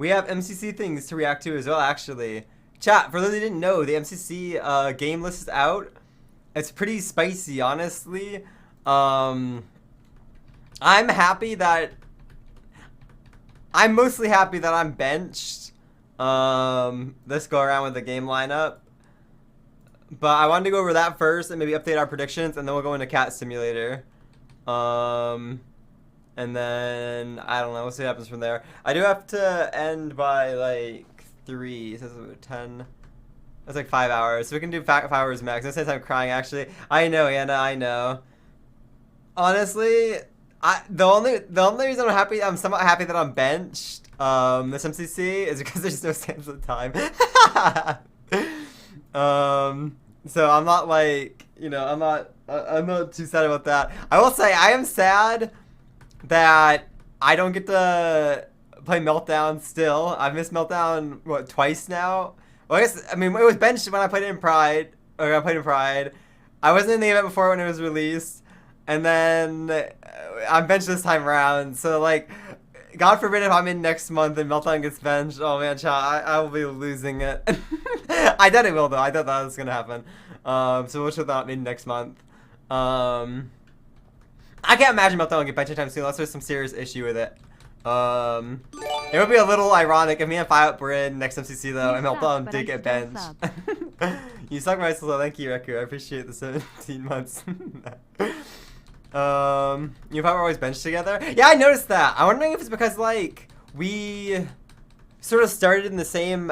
we have MCC things to react to as well, actually. Chat, for those who didn't know, the MCC game list is out. It's pretty spicy, honestly. I'm happy that... I'm mostly happy that I'm benched. Let's go around with the game lineup. But I wanted to go over that first and maybe update our predictions, and then we'll go into Cat Simulator. And then, I don't know, we'll see what happens from there. I do have to end by, like, 3, so it's 10. That's like 5 hours, so we can do 5 hours max. No sense I'm crying, actually. I know, Anna, I know. Honestly, the only reason I'm somewhat happy that I'm benched, this MCC, is because there's no Sands of Time. So I'm not like, you know, I'm not too sad about that. I will say I am sad that I don't get to play Meltdown still. I've missed Meltdown, what, twice now? Well, I mean, it was benched when I played it in Pride, or I played in Pride. I wasn't in the event before when it was released, and then I'm benched this time around, so like, God forbid if I'm in next month and Meltdown gets benched. Oh man, chat, I will be losing it. I doubt it will though. I thought that was gonna happen. So we'll show that in next month. I can't imagine Meltdown will get benched anytime soon unless there's some serious issue with it. It would be a little ironic if me and Fire were in next MCC though, and Meltdown did get benched. You suck my soul. Thank you, Reku. I appreciate the 17 months. You and Fire were always benched together? Yeah, I noticed that. I'm wondering if it's because, like, we sort of started in the same,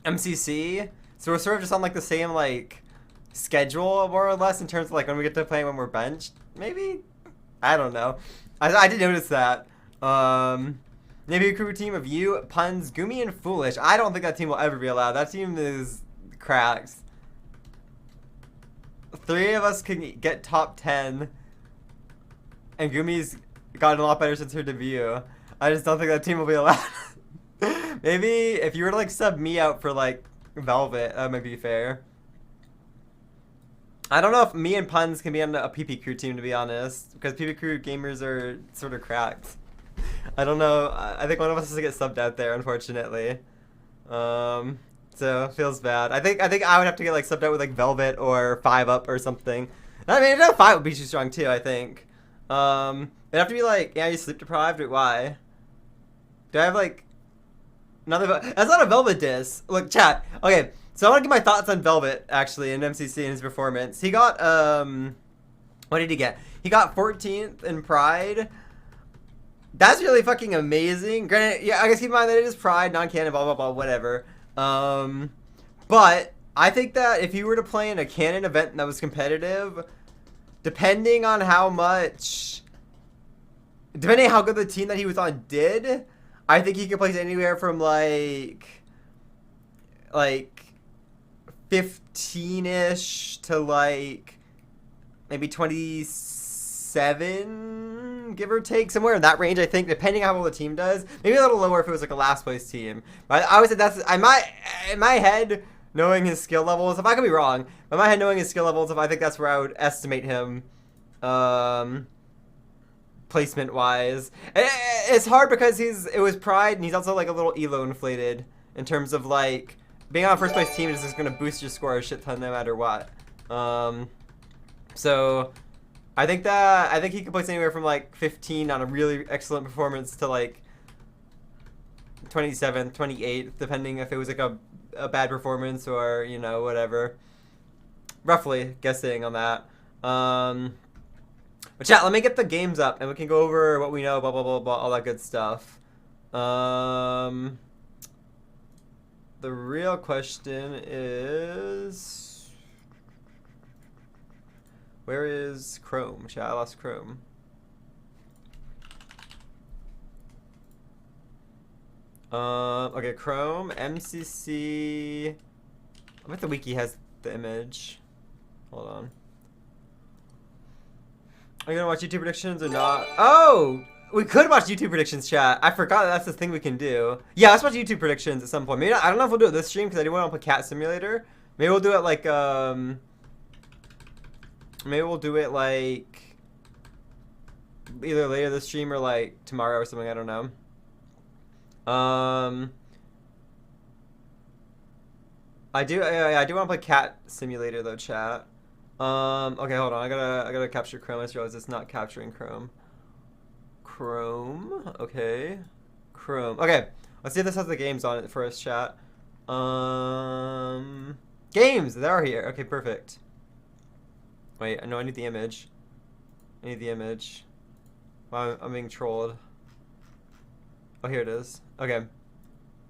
MCC. So we're sort of just on, like, the same, like, schedule, more or less, in terms of, like, when we get to play when we're benched. Maybe? I don't know. I did notice that. Maybe a crew team of you, Puns, Gumi, and Foolish. I don't think that team will ever be allowed. That team is cracked. 3 of us can get top 10, and Gumi's gotten a lot better since her debut. I just don't think that team will be allowed. Maybe if you were to like sub me out for like Velvet, that might be fair. I don't know if me and Puns can be on a PP crew team, to be honest, because PP crew gamers are sort of cracked. I don't know. I think one of us has to get subbed out there, unfortunately. So feels bad. I think I would have to get like subbed out with like Velvet or 5-Up or something. I mean, no, 5 would be too strong too, I think. It'd have to be like, yeah, you sleep deprived. Wait, why? Do I have like another? That's not a Velvet diss. Look, chat. Okay, so I want to give my thoughts on Velvet actually in MCC and his performance. He got what did he get? He got 14th in Pride. That's really fucking amazing. Granted, yeah, I guess keep in mind that it is Pride, non-canon, blah blah blah, whatever. But I think that if you were to play in a canon event that was competitive, depending on how good the team that he was on did, I think he could place anywhere from like 15-ish to like maybe 27, give or take, somewhere in that range, I think, depending on how well the team does. Maybe a little lower if it was like a last place team. But I would say that's, in my head, knowing his skill levels, if I could be wrong, but in my head knowing his skill levels, I think that's where I would estimate him, placement wise. It's hard because it was Pride, and he's also like a little elo inflated in terms of like being on a first place team is just gonna boost your score a shit ton no matter what. So I think he could place anywhere from like 15 on a really excellent performance to like 27th, 28th, depending if it was like a bad performance or, you know, whatever. Roughly guessing on that. But chat, let me get the games up and we can go over what we know, blah blah blah blah, all that good stuff. The real question is, where is Chrome? Chat, I lost Chrome. Okay, Chrome, MCC. I bet the wiki has the image. Hold on. Are you gonna watch YouTube predictions or not? Oh! We could watch YouTube predictions, chat. I forgot that's the thing we can do. Yeah, let's watch YouTube predictions at some point. Maybe I don't know if we'll do it this stream because I do want to play Cat Simulator. Maybe we'll do it like maybe we'll do it like either later this stream or like tomorrow or something. I don't know. Um, I do want to play Cat Simulator though, chat. Okay, hold on. I gotta capture Chrome. I just realized it's not capturing Chrome. Chrome. Okay. Chrome. Okay. Let's see if this has the games on it first, chat. Games. They are here. Okay, perfect. Wait. No, I need the image. I need the image. Wow, I'm being trolled. Oh, here it is. Okay.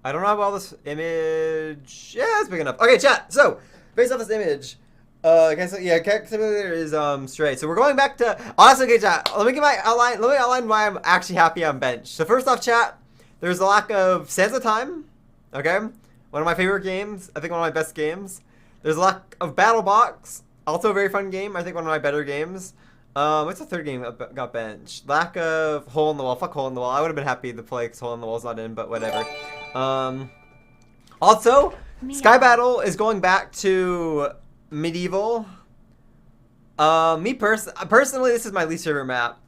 I don't know how well this image. Yeah, it's big enough. Okay, chat. So, based off this image, okay, so yeah, Cat Simulator is straight. So we're going back to honestly, okay, chat. Let me outline why I'm actually happy I'm benched. So first off, chat, there's a lack of Sands of Time. Okay, one of my favorite games. I think one of my best games. There's a lack of Battle Box. Also a very fun game. I think one of my better games. What's the third game that got benched? Lack of Hole in the Wall. Fuck Hole in the Wall. I would have been happy to play because Hole in the Wall's not in, but whatever. Also, Sky Battle is going back to Medieval. Personally, this is my least favorite map.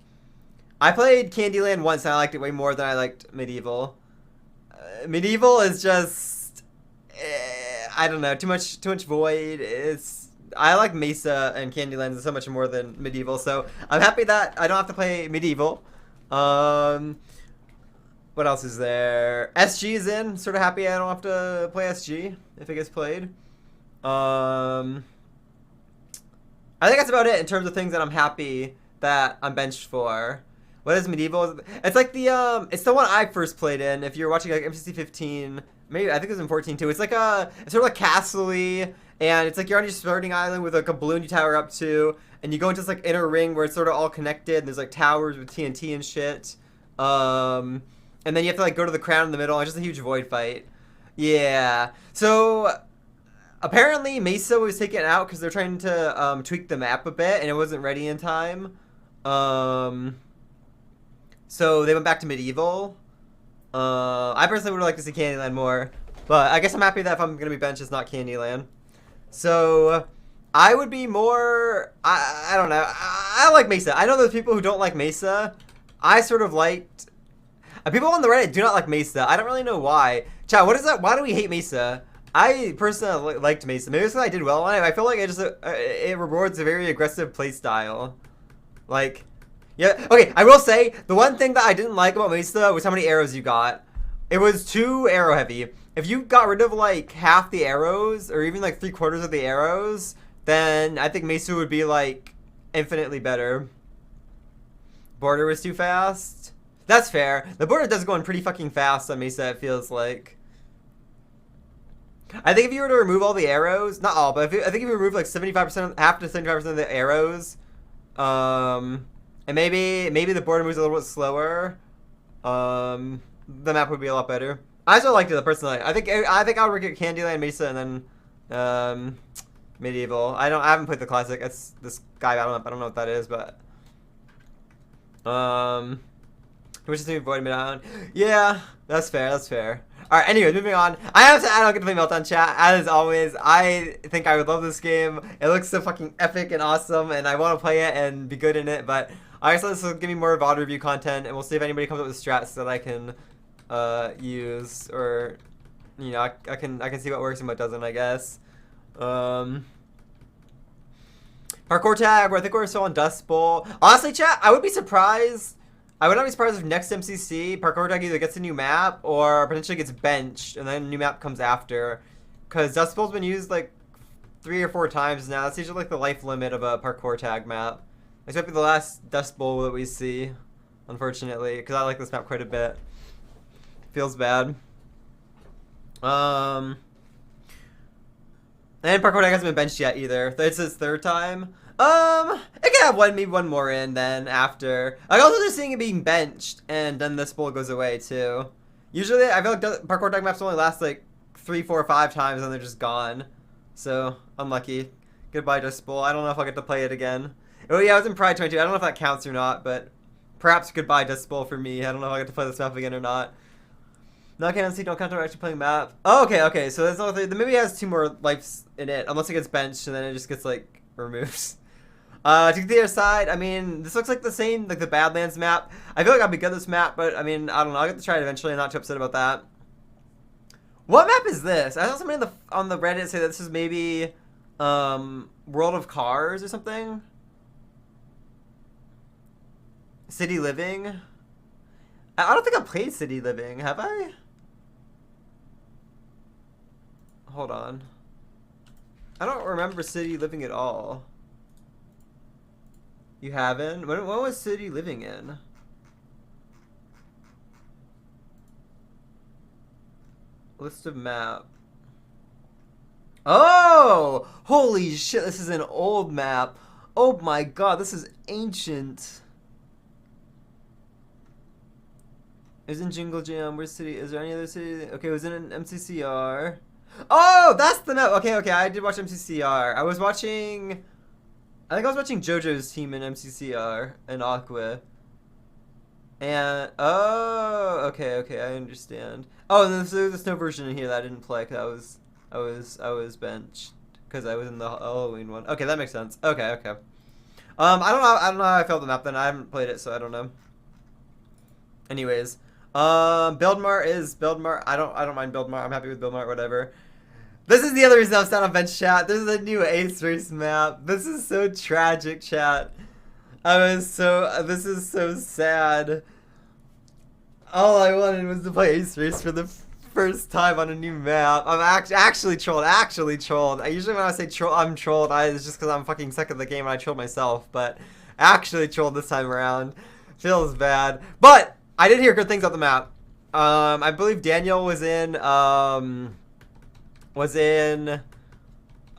I played Candyland once and I liked it way more than I liked Medieval. Medieval is just, I don't know, too much void. I like Mesa and Candyland so much more than Medieval, so I'm happy that I don't have to play Medieval. What else is there? SG is in. Sort of happy I don't have to play SG if it gets played. I think that's about it in terms of things that I'm happy that I'm benched for. What is Medieval? It's like the it's the one I first played in. If you're watching like MCC 15, maybe I think it was in 14 too. It's like it's sort of like castle-y, and it's like you're on your starting island with like a balloon you tower up to, and you go into this like inner ring where it's sort of all connected. And there's like towers with TNT and shit. And then you have to like go to the crown in the middle. It's just a huge void fight. Yeah. So apparently Mesa was taken out because they're trying to tweak the map a bit, and it wasn't ready in time. So they went back to Medieval. I personally would like to see Candyland more, but I guess I'm happy that if I'm gonna be benched, it's not Candyland. So I would be more. I don't know. I like Mesa. I know there's people who don't like Mesa. I sort of liked. People on the Reddit do not like Mesa. I don't really know why. Chat, what is that? Why do we hate Mesa? I personally liked Mesa. Maybe it's because I did well on it. I feel like it rewards a very aggressive play style. Like, yeah. Okay, I will say the one thing that I didn't like about Mesa was how many arrows you got. It was too arrow heavy. If you got rid of like half the arrows or even like 3/4 of the arrows, then I think Mesa would be like infinitely better. Border was too fast. That's fair. The border does go in pretty fucking fast on Mesa, it feels like. I think if you were to remove all the arrows, not all, but I think if you remove like 75%, half to 75% of the arrows, and maybe the border moves a little bit slower, the map would be a lot better. I still liked it personally. I think I would get Candyland, Mesa, and then Medieval. I haven't played the classic. It's this guy battle map. I don't know what that is, but which is Void Midtown. Yeah, that's fair. That's fair. All right. Anyways, moving on. I don't get to play Meltdown, chat. As always, I think I would love this game. It looks so fucking epic and awesome, and I want to play it and be good in it. But I guess this will give me more VOD review content, and we'll see if anybody comes up with strats that I can use, or you know, I can see what works and what doesn't, I guess. Parkour tag. I think we're still on Dust Bowl. Honestly, chat, I would be surprised. I would not be surprised if next MCC, Parkour Tag either gets a new map or potentially gets benched and then a new map comes after. Because Dust Bowl's been used like 3 or 4 times now. That's usually like the life limit of a Parkour Tag map. This might be the last Dust Bowl that we see, unfortunately, because I like this map quite a bit. Feels bad. And Parkour Tag hasn't been benched yet either. It's his 3rd time. It can have maybe one more in then after. I also just seeing it being benched and then this bowl goes away too. Usually I feel like Parkour Tag maps only last like 3, 4, 5 times and they're just gone. So unlucky. Goodbye Dust Bowl. I don't know if I'll get to play it again. Oh yeah, I was in Pride 22. I don't know if that counts or not, but perhaps goodbye Dust Bowl for me. I don't know if I get to play this map again or not. Not canon C, don't count on actually playing map. Oh, okay. So there's another. The movie has 2 more lives in it, unless it gets benched and then it just gets like removed. To get the other side, I mean, this looks like the same, like the Badlands map. I feel like I'll be good at this map, but I mean, I don't know. I'll get to try it eventually. I'm not too upset about that. What map is this? I saw somebody on the Reddit say that this is maybe World of Cars or something. City Living. I don't think I've played City Living, have I? Hold on. I don't remember City Living at all. You haven't? What was City Living in? List of map. Oh! Holy shit, this is an old map. Oh my god, this is ancient. It was in Jingle Jam. Where's city? Is there any other city? Okay, it was in an MCCR. Oh, that's the map. Okay, I did watch MCCR. I think I was watching JoJo's team in MCCR and Aqua. And okay, I understand. Oh, and there's a snow version in here that I didn't play because I was benched because I was in the Halloween one. Okay, that makes sense. Okay. I don't know how I felt the map then. I haven't played it, so I don't know. Anyways, Buildmart is Buildmart. I don't mind Buildmart. I'm happy with Buildmart. Whatever. This is the other reason I'm standing on bench, chat. This is a new Ace Race map. This is so tragic, chat. This is so sad. All I wanted was to play Ace Race for the first time on a new map. I'm actually trolled. I usually when I say I'm trolled, it's just because I'm fucking sick of the game and I trolled myself. But actually trolled this time around. Feels bad. But I did hear good things about the map. I believe Daniel was in the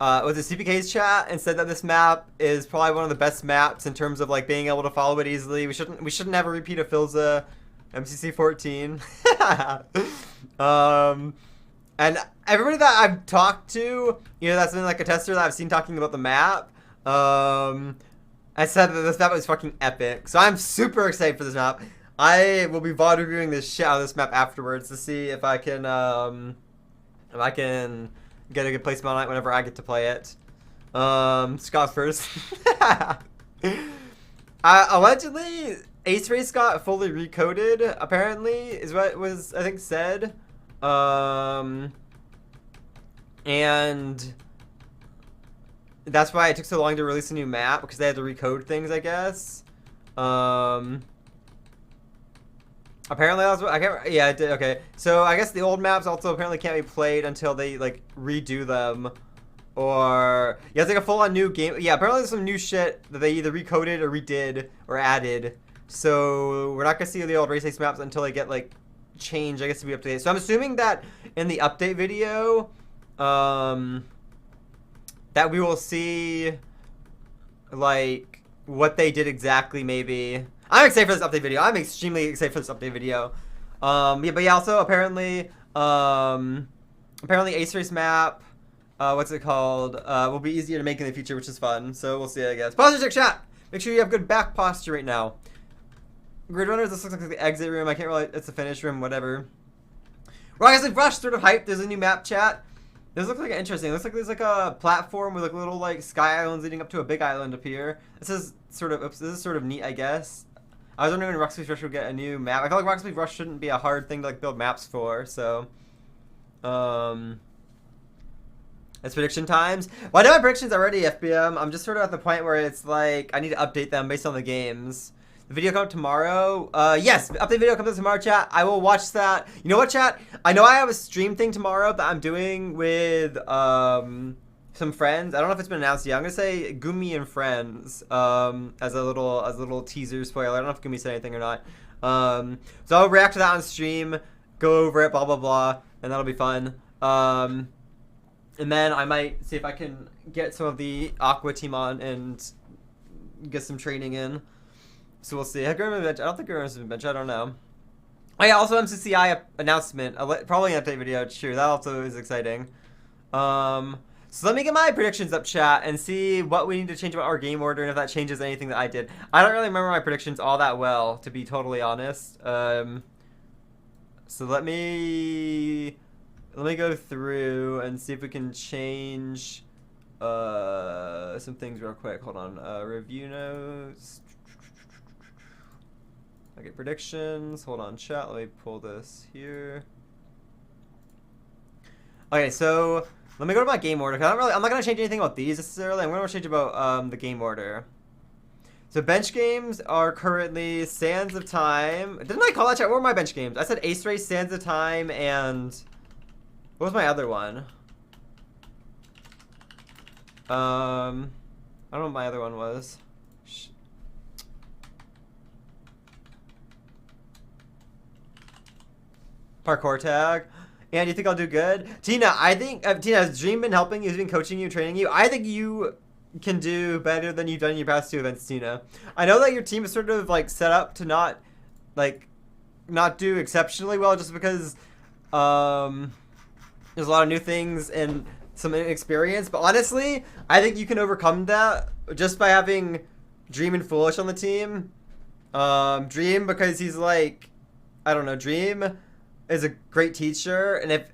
CPK's chat and said that this map is probably one of the best maps in terms of like being able to follow it easily. We shouldn't have a repeat of Philza MCC 14. And everybody that I've talked to, that's been like a tester that I've seen talking about the map, I said that this map was fucking epic. So I'm super excited for this map. I will be VOD reviewing this shit out of this map afterwards to see if I can get a good placement on it whenever I get to play it. Scott first. Allegedly, Ace Race got fully recoded, apparently, is what was, I think, said. And that's why it took so long to release a new map, because they had to recode things, I guess. Apparently, yeah, it did. Okay, so I guess the old maps also apparently can't be played until they like redo them, or yeah, it's like a full-on new game. Yeah, apparently there's some new shit that they either recoded or redid or added. So we're not gonna see the old Race Ace maps until they get like changed, I guess, to be up to date. So I'm assuming that in the update video, that we will see like what they did exactly, maybe. I'm excited for this update video. I'm extremely excited for this update video. Also apparently Ace Race map, what's it called? Will be easier to make in the future, which is fun. So we'll see, I guess. Posture check, chat. Make sure you have good back posture right now. Grid runners. This looks like the exit room. I can't really. It's the finish room. Whatever. Rocket League Rush, sort of hype. There's a new map, chat. This looks like interesting. It looks like there's like a platform with like little like sky islands leading up to a big island up here. This is sort of neat, I guess. I was wondering when Rocket League Rush would get a new map. I feel like Rocket League Rush shouldn't be a hard thing to like build maps for. So, it's prediction times. Well, I know my predictions already, FBM. I'm just sort of at the point where it's like I need to update them based on the games. The video come out tomorrow. Yes, update video comes out tomorrow, chat. I will watch that. You know what, chat? I know I have a stream thing tomorrow that I'm doing with some friends. I don't know if it's been announced yet. I'm gonna say Gumi and Friends as a little teaser spoiler. I don't know if Gumi said anything or not. So I'll react to that on stream, go over it, blah blah blah, and that'll be fun. And then I might see if I can get some of the Aqua team on and get some training in. So we'll see. I don't think Gurman's been bench. I don't know. Oh yeah, also MCCI announcement. Probably an update video. Sure, that also is exciting. So let me get my predictions up, chat, and see what we need to change about our game order and if that changes anything that I did. I don't really remember my predictions all that well, to be totally honest. So let me go through and see if we can change some things real quick. Hold on. Review notes. Okay, predictions. Hold on, chat. Let me pull this here. Okay, so let me go to my game order. I'm not gonna change anything about these necessarily. I'm gonna change about the game order. So bench games are currently Sands of Time. Didn't I call that chat? What were my bench games? I said Ace Race, Sands of Time, and what was my other one? I don't know what my other one was. Parkour tag. And you think I'll do good? Tina, I think, Tina, has Dream been helping you? Has been coaching you, training you? I think you can do better than you've done in your past 2 events, Tina. I know that your team is sort of like set up to not do exceptionally well just because there's a lot of new things and some inexperience, but honestly, I think you can overcome that just by having Dream and Foolish on the team. Dream because he's like, I don't know, Dream is a great teacher, and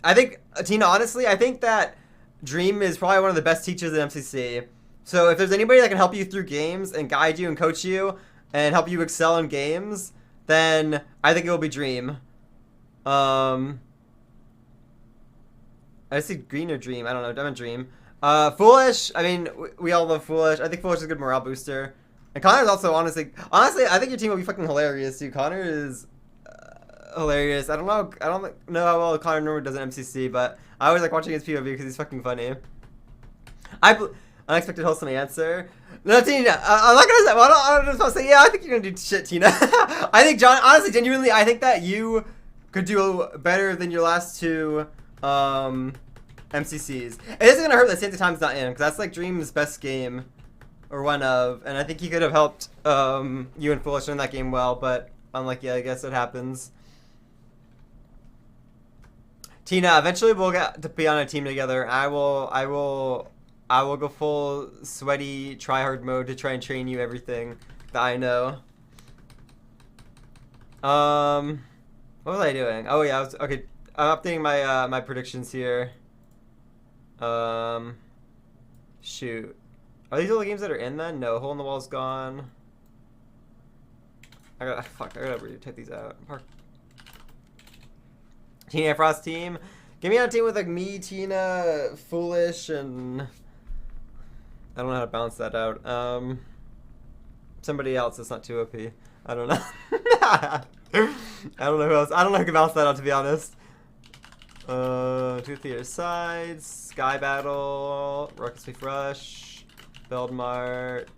Tina, honestly, I think that Dream is probably one of the best teachers at MCC. So if there's anybody that can help you through games and guide you and coach you and help you excel in games, then I think it will be Dream. I see Green or Dream. I don't know. I meant Dream. Foolish. I mean, we all love Foolish. I think Foolish is a good morale booster. And Connor's also honestly, I think your team will be fucking hilarious too. Connor is hilarious. I don't know how well Connor normally does in MCC, but I always like watching his POV because he's fucking funny. Unexpected wholesome answer. No, Tina, I'm not gonna say. Well, I'm just gonna say. Yeah, I think you're gonna do shit, Tina. I think John. Honestly, genuinely, I think that you could do better than your last 2 MCCs. It isn't gonna hurt that Sands of Time's not in, because that's like Dream's best game, or one of, and I think he could have helped you and Foolish in that game well, but unlucky, I guess it happens. Tina, eventually we'll get to be on a team together. I will go full sweaty tryhard mode to try and train you everything that I know. What was I doing? Oh yeah, okay. I'm updating my my predictions here. Shoot. Are these all the games that are in then? No, Hole in the Wall's gone. I gotta take these out. Tina Frost team. Give me on a team with like me, Tina, Foolish, and I don't know how to balance that out. Somebody else that's not too OP. I don't know. I don't know who else. I don't know who can balance that out, to be honest. 2 theater sides, Sky Battle, Rocket Swift Rush, Build Mart.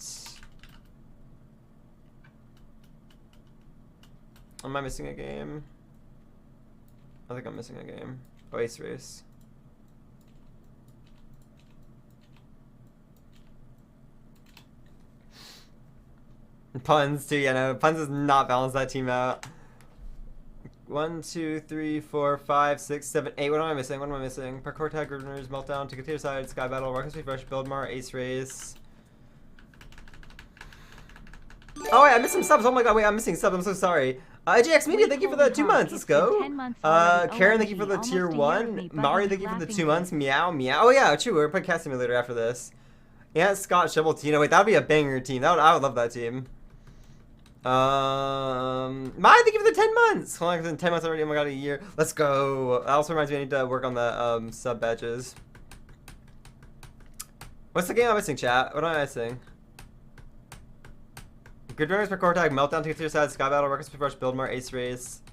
Am I missing a game? I think I'm missing a game. Oh, Ace Race. Puns too, yeah, no. Puns does not balance that team out. 1, 2, 3, 4, 5, 6, 7, 8. What am I missing? What am I missing? Parkour tag, Groovers, Meltdown, Ticket to Side, Sky Battle, Rocket Swift Rush, Buildmar, Ace Race. Oh wait, I missed some subs. Oh my god, wait, I'm missing subs. I'm so sorry. AJX Media, thank you for the 2 months. Let's go. Karen, thank you for the tier 1. Mari, thank you for the 2 months. Meow, meow. Oh yeah, true. We're playing Cast Simulator after this. Yeah, Scott, Shovel, Tina. Wait, that would be a banger team. I would love that team. Mari, thank you for the 10 months. Hold on, 10 months already. Oh my god, a year. Let's go. That also reminds me I need to work on the sub badges. What's the game I'm missing, chat? What am I missing? Good Runners, Parkour Tag, Meltdown, Ticket to Side, Sky Battle, Rocket Speed Rush, Buildmar, Ace Race.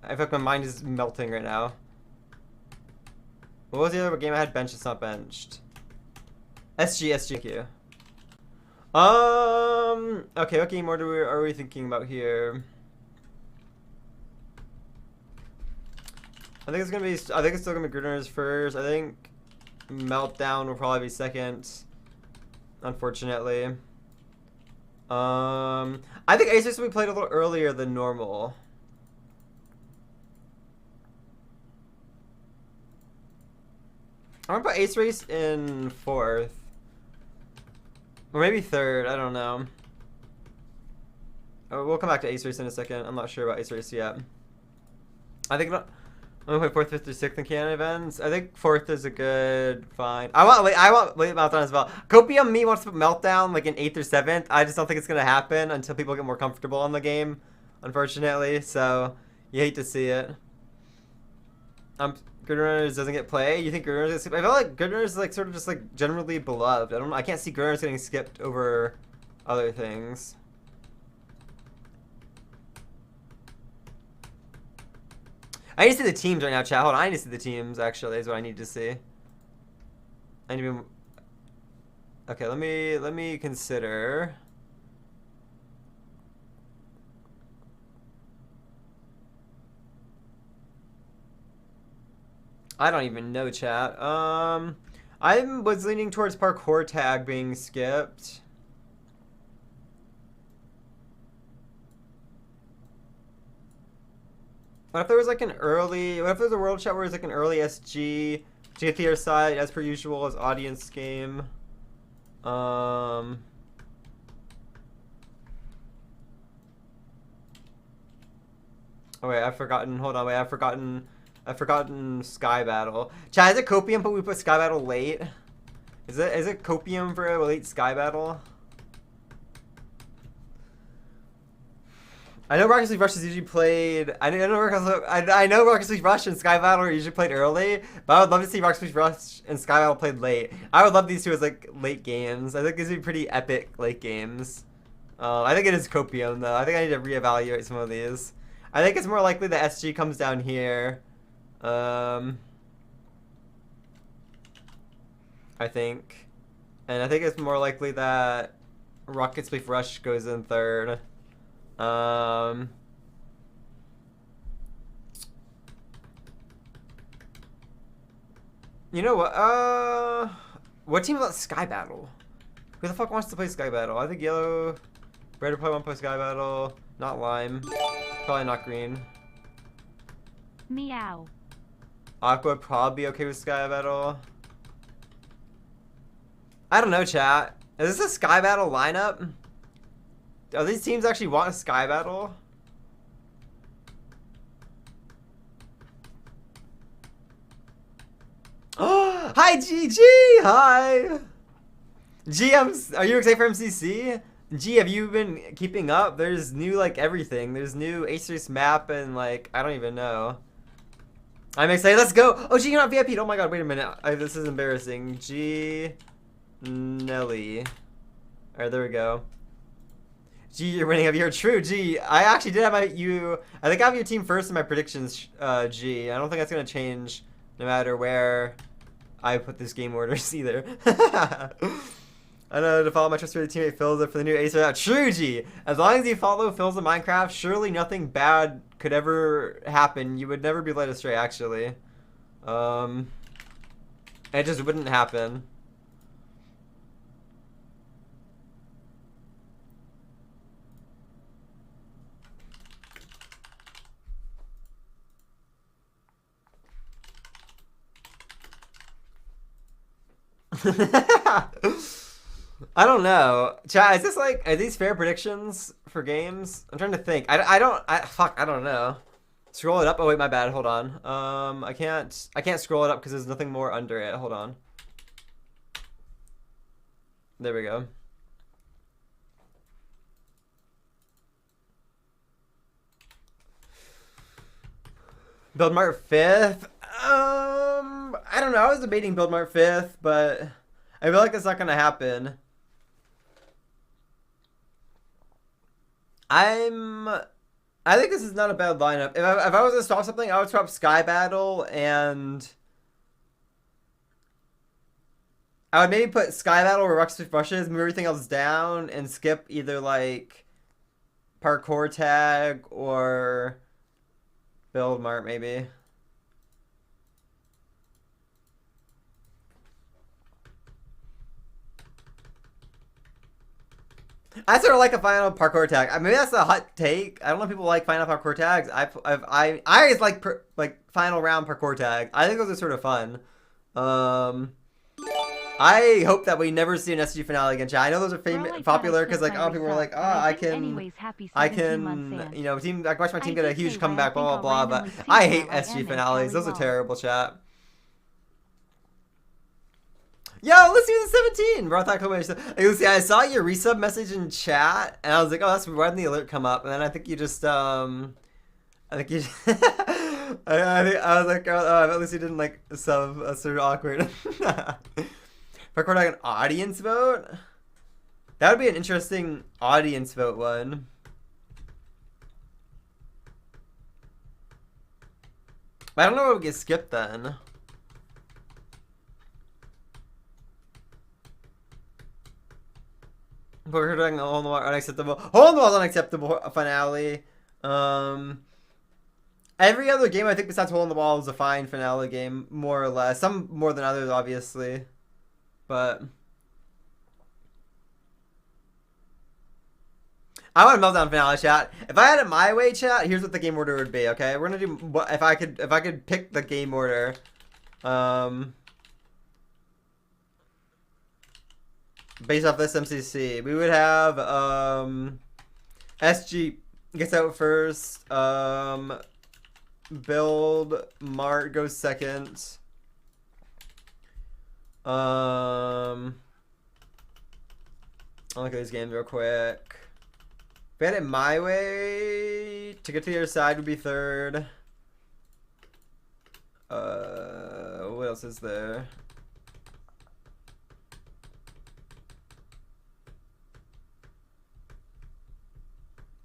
I feel like my mind is melting right now. What was the other game I had benched that's not benched? SG, thank you. Okay, what game order are we thinking about here? I think it's still gonna be Good Runners first. I think Meltdown will probably be second. Unfortunately. I think Ace Race will be played a little earlier than normal. I'm gonna put Ace Race in 4th. Or maybe 3rd, I don't know. Oh, we'll come back to Ace Race in a second. I'm not sure about Ace Race yet. I think I'm gonna play 4th, 5th, or 6th in canon events. I think 4th is a good find. I want late meltdown as well. Copium me wants to put meltdown like in 8th or 7th. I just don't think it's gonna happen until people get more comfortable on the game, unfortunately. So you hate to see it. Good Runners doesn't get play. You think Good Runners gets skipped? I feel like Good Runners is like sort of just like generally beloved. I can't see Good Runners getting skipped over other things. I need to see the teams right now, chat. Hold on, I need to see the teams, actually, is what I need to see. I need to be... Okay, let me consider. I don't even know, chat. I was leaning towards parkour tag being skipped. What if there was like an early... What if there's a world chat where it's like an early SG... GTR side, as per usual, as audience game. Oh wait, I've forgotten. Hold on, wait, I've forgotten Sky Battle. Chat, is it Copium but we put Sky Battle late? Is it Copium for a late Sky Battle? I know Rocket League Rush is usually played. I know Rocket League Rush and Sky Battle are usually played early, but I would love to see Rocket League Rush and Sky Battle played late. I would love these two as like late games. I think these would be pretty epic late games. I think it is Copium though. I think I need to reevaluate some of these. I think it's more likely that SG comes down here. I think, and I think it's more likely that Rocket League Rush goes in third. You know what team about Sky Battle? Who the fuck wants to play Sky Battle? I think Yellow, Red would probably want to play Sky Battle. Not Lime. Probably not Green. Meow. Aqua would probably be okay with Sky Battle. I don't know, chat. Is this a Sky Battle lineup? Are these teams actually want a Sky Battle? Oh, hi GG! Hi! G, are you excited for MCC? G, have you been keeping up? There's new like everything. There's new Acer's map and like I don't even know. I'm excited. Let's go! Oh, G, you're not VIP'd. Oh my god, wait a minute. This is embarrassing. G, Nelly. Alright, there we go. G, you're winning. Have you heard? True, G. I actually did have I think I have your team first in my predictions, G. I don't think that's going to change no matter where I put this game orders either. I know to follow my trustworthy teammate Phil's for the new Acer out. True, G. As long as you follow Phil's in Minecraft, surely nothing bad could ever happen. You would never be led astray, actually. It just wouldn't happen. I don't know. Chat, is this like, are these fair predictions for games? I'm trying to think. I don't know. Scroll it up. Oh wait, my bad. Hold on. I can't scroll it up because there's nothing more under it. Hold on. There we go. Build Mart 5th. I don't know. I was debating Build Mart 5th, but I feel like that's not gonna happen. I think this is not a bad lineup. If I was to swap something, I would swap Sky Battle and I would maybe put Sky Battle where Rocket Rush is, move everything else down, and skip either like Parkour Tag or Build Mart maybe. I sort of like a final parkour tag. I mean, that's a hot take. I don't know if people like final parkour tags. I always like final round parkour tag. I think those are sort of fun. I hope that we never see an SG finale again, chat. I know those are Girl, popular because like I a lot of people were like, resub, oh, but I I didn't can, anyways. Happy 17 months and you know, team. I watch my team get a I huge say why I comeback, think blah I'll blah blah. But randomly sync I hate while I SG am in finales. Cali Those are Wall. terrible, chat. Yo, let's do the 17, bro. I thought hey, Lucy, I saw your resub message in chat, and I was like, oh, that's why didn't the alert come up? And then I think you just I think you. I was like, oh, at least you didn't like sub. That's sort of awkward. Record like an audience vote. That would be an interesting audience vote one. I don't know what would get skipped then. We're doing a hole in the wall unacceptable. Hole in the wall unacceptable finale. Every other game I think besides Hole in the Wall is a fine finale game, more or less. Some more than others, obviously, but I want a meltdown finale, chat. If I had it my way, chat, here's what the game order would be. Okay, we're gonna do what if I could pick the game order. Based off this MCC, we would have SG gets out first. Build Mart goes second. I'll look at these games real quick. If I had it my way, to get to the other side would be third. What else is there?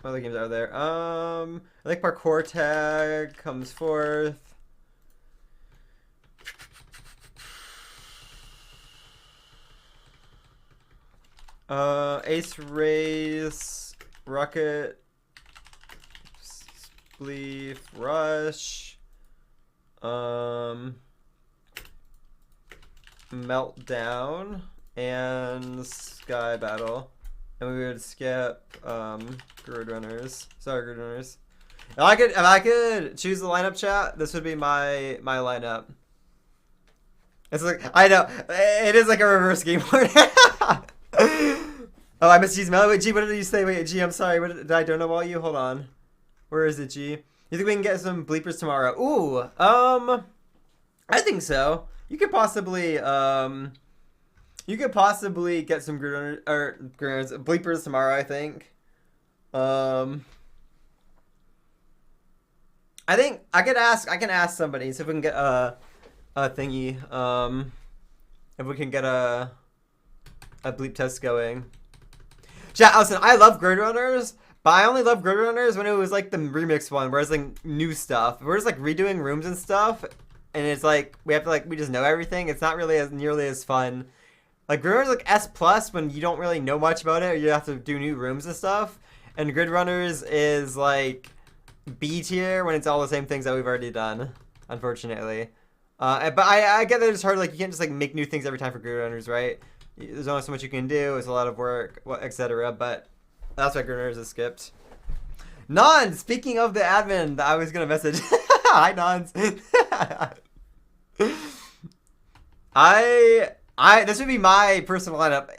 What other games are there? I think Parkour Tag comes fourth. Ace Race, Rocket, Spleef, Rush, Meltdown, and Sky Battle. And we would skip Grid Runners. Sorry, Grid Runners. If I could choose the lineup, chat, this would be my lineup. It's like I know it is like a reverse game board. Oh, I missed G's mail. Wait, G, what did you say? Wait, G, I'm sorry. What did I don't know about you? Hold on. Where is it, G? You think we can get some bleepers tomorrow? Ooh, I think so. You could possibly get some bleepers tomorrow, I think. I think I can ask somebody, see if we can get a thingy. If we can get a bleep test going. Chat, listen, I love Grid Runners, but I only love Grid Runners when it was like the remix one, where it's like new stuff. We're just like redoing rooms and stuff, and it's like we just know everything. It's not really nearly as fun. Like Grid Runners like S+ when you don't really know much about it, or you have to do new rooms and stuff. And Grid Runners is like B tier when it's all the same things that we've already done, unfortunately. But I get that it's hard. Like you can't just like make new things every time for Grid Runners, right? There's only so much you can do. It's a lot of work, etc. But that's why Grid Runners is skipped. Non, speaking of the admin that I was gonna message. Hi, Nons. This would be my personal lineup.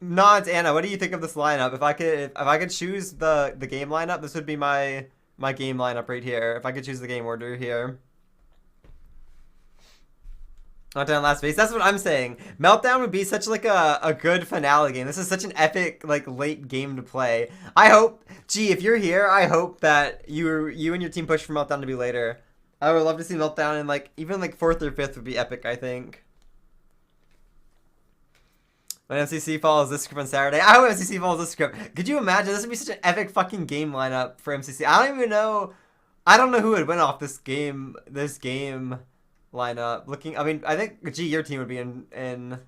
Nons, Anna, what do you think of this lineup? If I could choose the game lineup, this would be my game lineup right here. If I could choose the game order here. Meltdown last phase. That's what I'm saying. Meltdown would be such like a good finale game. This is such an epic like late game to play. I hope, gee, if you're here, I hope that you and your team push for Meltdown to be later. I would love to see Meltdown in like even like 4th or 5th would be epic, I think. When MCC follows this script on Saturday. I hope MCC follows this script. Could you imagine? This would be such an epic fucking game lineup for MCC. I don't even know. I don't know who would win off this game lineup. I mean, I think, gee, your team would be in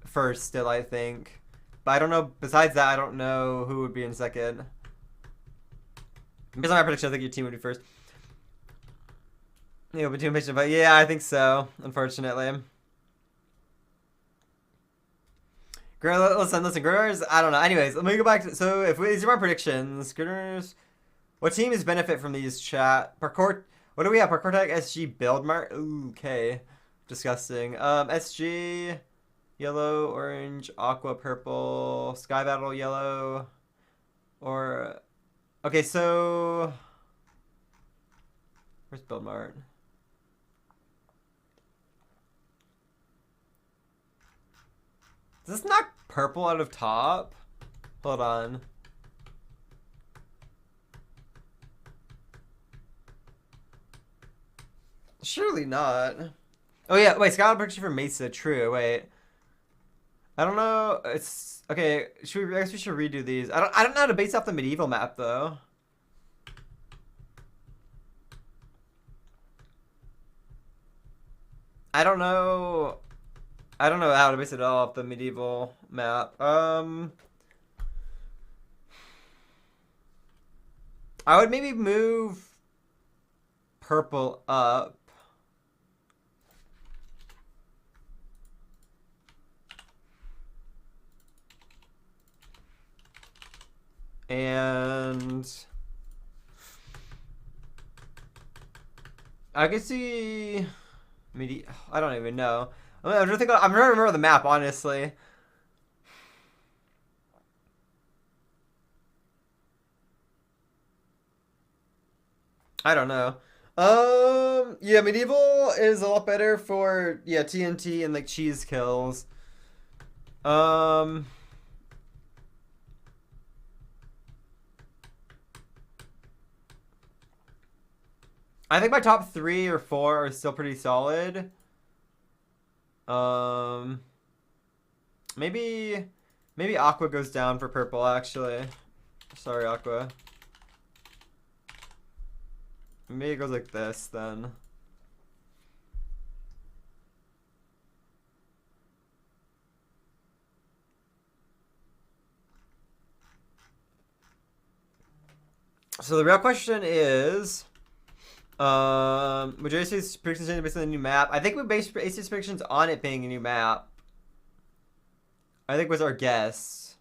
first still, I think. But I don't know. Besides that, I don't know who would be in second. Based on my prediction, I think your team would be first. Yeah, but too impatient. But yeah, I think so, unfortunately. Listen, Grinners, I don't know. Anyways, let me go back to, so if these are my predictions. Grinners, what teams benefit from these, chat? Parkour, what do we have? Parkour Tech, SG, Build Mart. Ooh, okay. Disgusting. SG, Yellow, orange, aqua, purple, sky battle, yellow, or... Okay, so... Where's build mart? Does this knock purple out of top? Hold on. Surely not. Oh yeah, wait, Skyline picture for Mesa, true, wait. I don't know, it's, okay, I guess we should redo these. I don't know how to base off the medieval map though. I don't know how to base it all off the medieval map. I would maybe move purple up. And I could see I don't even know. I'm trying to remember the map, honestly. I don't know. Yeah, medieval is a lot better for TNT and like cheese kills. I think my top 3 or 4 are still pretty solid. Maybe aqua goes down for purple, actually. Sorry, aqua. Maybe it goes like this, then. So the real question is... would your AC's predictions change based on the new map? I think we based AC's predictions on it being a new map. I think was our guess.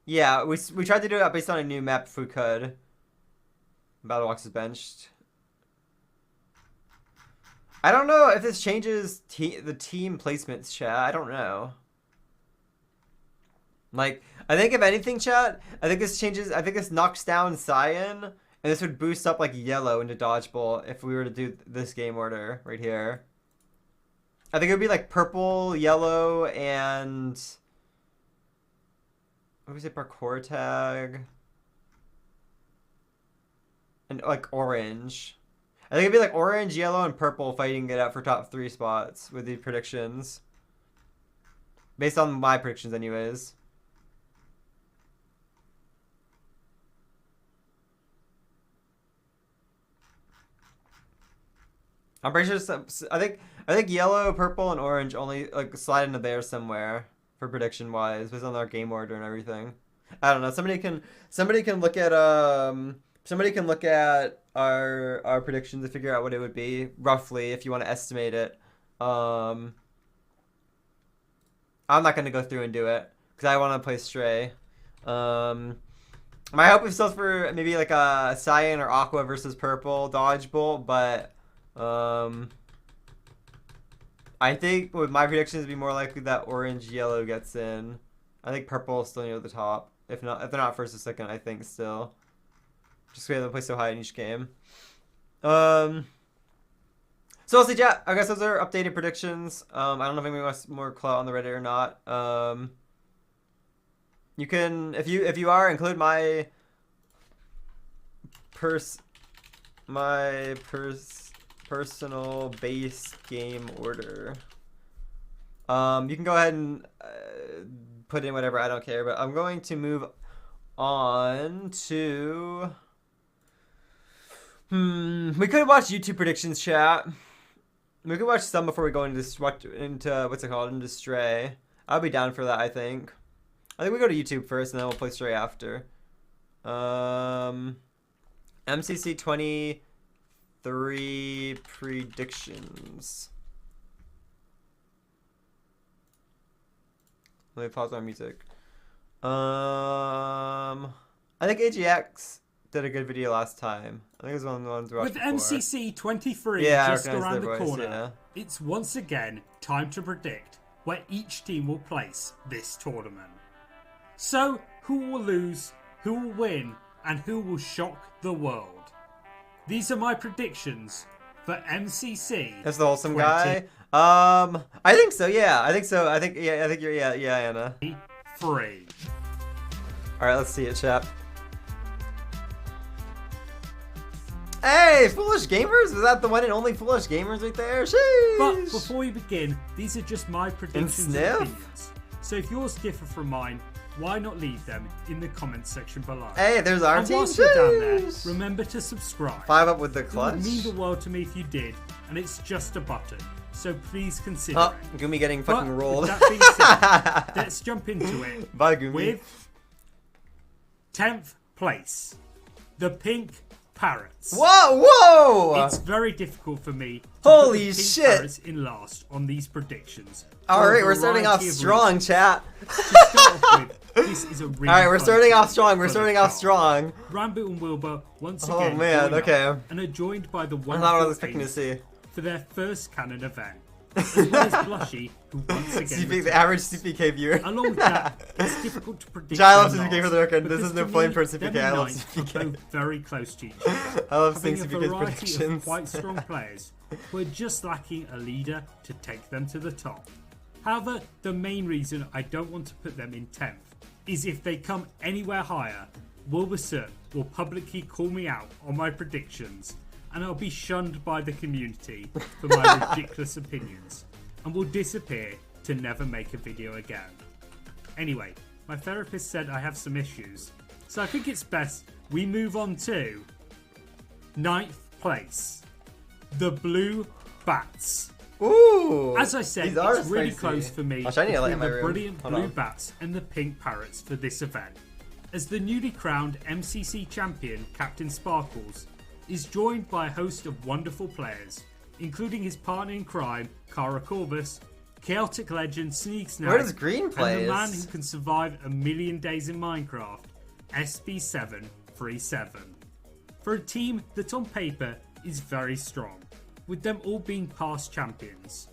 Yeah, we tried to do it based on a new map if we could. Battlebox is benched. I don't know if this changes the team placements, chat. I don't know. Like, I think if anything, chat, I think this knocks down Cyan. And this would boost up like yellow into dodgeball if we were to do this game order right here. I think it would be like purple, yellow, and what was it? Parkour tag, and like orange. I think it'd be like orange, yellow, and purple fighting it out for top 3 spots with the predictions, based on my predictions, anyways. I'm pretty sure I think yellow, purple, and orange only like slide into there somewhere for prediction wise, based on our game order and everything. I don't know. Somebody can look at our predictions to figure out what it would be roughly if you want to estimate it. I'm not gonna go through and do it because I want to play Stray. My hope is still for maybe like a Cyan or Aqua versus Purple Dodgeball, but I think with my predictions, it'd be more likely that orange yellow gets in. I think purple is still near the top. If they're not first or second, I think still. Just because they play so high in each game. So we'll see, chat. I guess those are updated predictions. I don't know if anybody wants more clout on the Reddit or not. You can, if you are, include my personal base game order. You can go ahead and put in whatever, I don't care, but I'm going to move on to we could watch YouTube predictions, chat. We could watch some before we go into what's it called, into Stray. I'll be down for that. I think we go to YouTube first and then we'll play Stray after. MCC 23 predictions. Let me pause my music. I think AGX did a good video last time. I think it was one of the ones we watched with before. MCC 23 yeah, just around the voice, corner, yeah. it's once again time to predict where each team will place this tournament. So, who will lose, who will win, and who will shock the world? These are my predictions for MCC. That's the wholesome guy. I think so. Yeah, I think so. I think you're Anna. 3. All right, let's see it, chat. Hey, Foolish Gamers? Was that the one and only Foolish Gamers right there? Sheesh. But before we begin, these are just my predictions and Sniff? opinions. So if yours differ from mine, why not leave them in the comments section below? Hey, there's our And team. whilst you're down there, Sheesh. remember to subscribe. 5 up with the It clutch. would mean the world to me if you did, and it's just a button. So please consider Oh, it. Gumi getting fucking But rolled. with that being said, let's jump into it Bye, Gumi. with 10th place, the Pink Parrots. Whoa, whoa! It's very difficult for me to Holy put the Pink shit. Parrots in last on these predictions. Alright, we're starting off strong, chat. To start off with, this is a really Alright, we're fun starting team off strong. We're for the starting off top. strong. Rambo and Wilbur once Oh, again man, join okay. up and are joined by the That's not what I was wonderful expecting to Ace see. for their first canon event. As well as Blushy, who once again CP, the returns. average CPK viewer. Along with that, it's difficult to predict. Jai loves their CPK for loss, the record. This because is no to flame me, for them CPK. I and love Knight CPK. are both very close to each other. I love Having seeing a CPK's variety of predictions. quite strong players who are just lacking a leader to take them to the top. However, the main reason I don't want to put them in 10th is if they come anywhere higher, Wilbur will publicly call me out on my predictions, and I'll be shunned by the community for my ridiculous opinions, and will disappear to never make a video again. Anyway, my therapist said I have some issues, so I think it's best we move on to 9th place, the Blue Bats. Ooh! As I said, these are it's really spicy. close for me Watch, I need a light between in my the room. brilliant Hold Blue on. Bats and the Pink Parrots for this event. As the newly crowned MCC champion, Captain Sparkles, is joined by a host of wonderful players, including his partner in crime, Kara Corvus, chaotic legend Sneak Snag, Where does Green play? and the man who can survive a million days in Minecraft, SB737. For a team that on paper is very strong, with them all being past champions.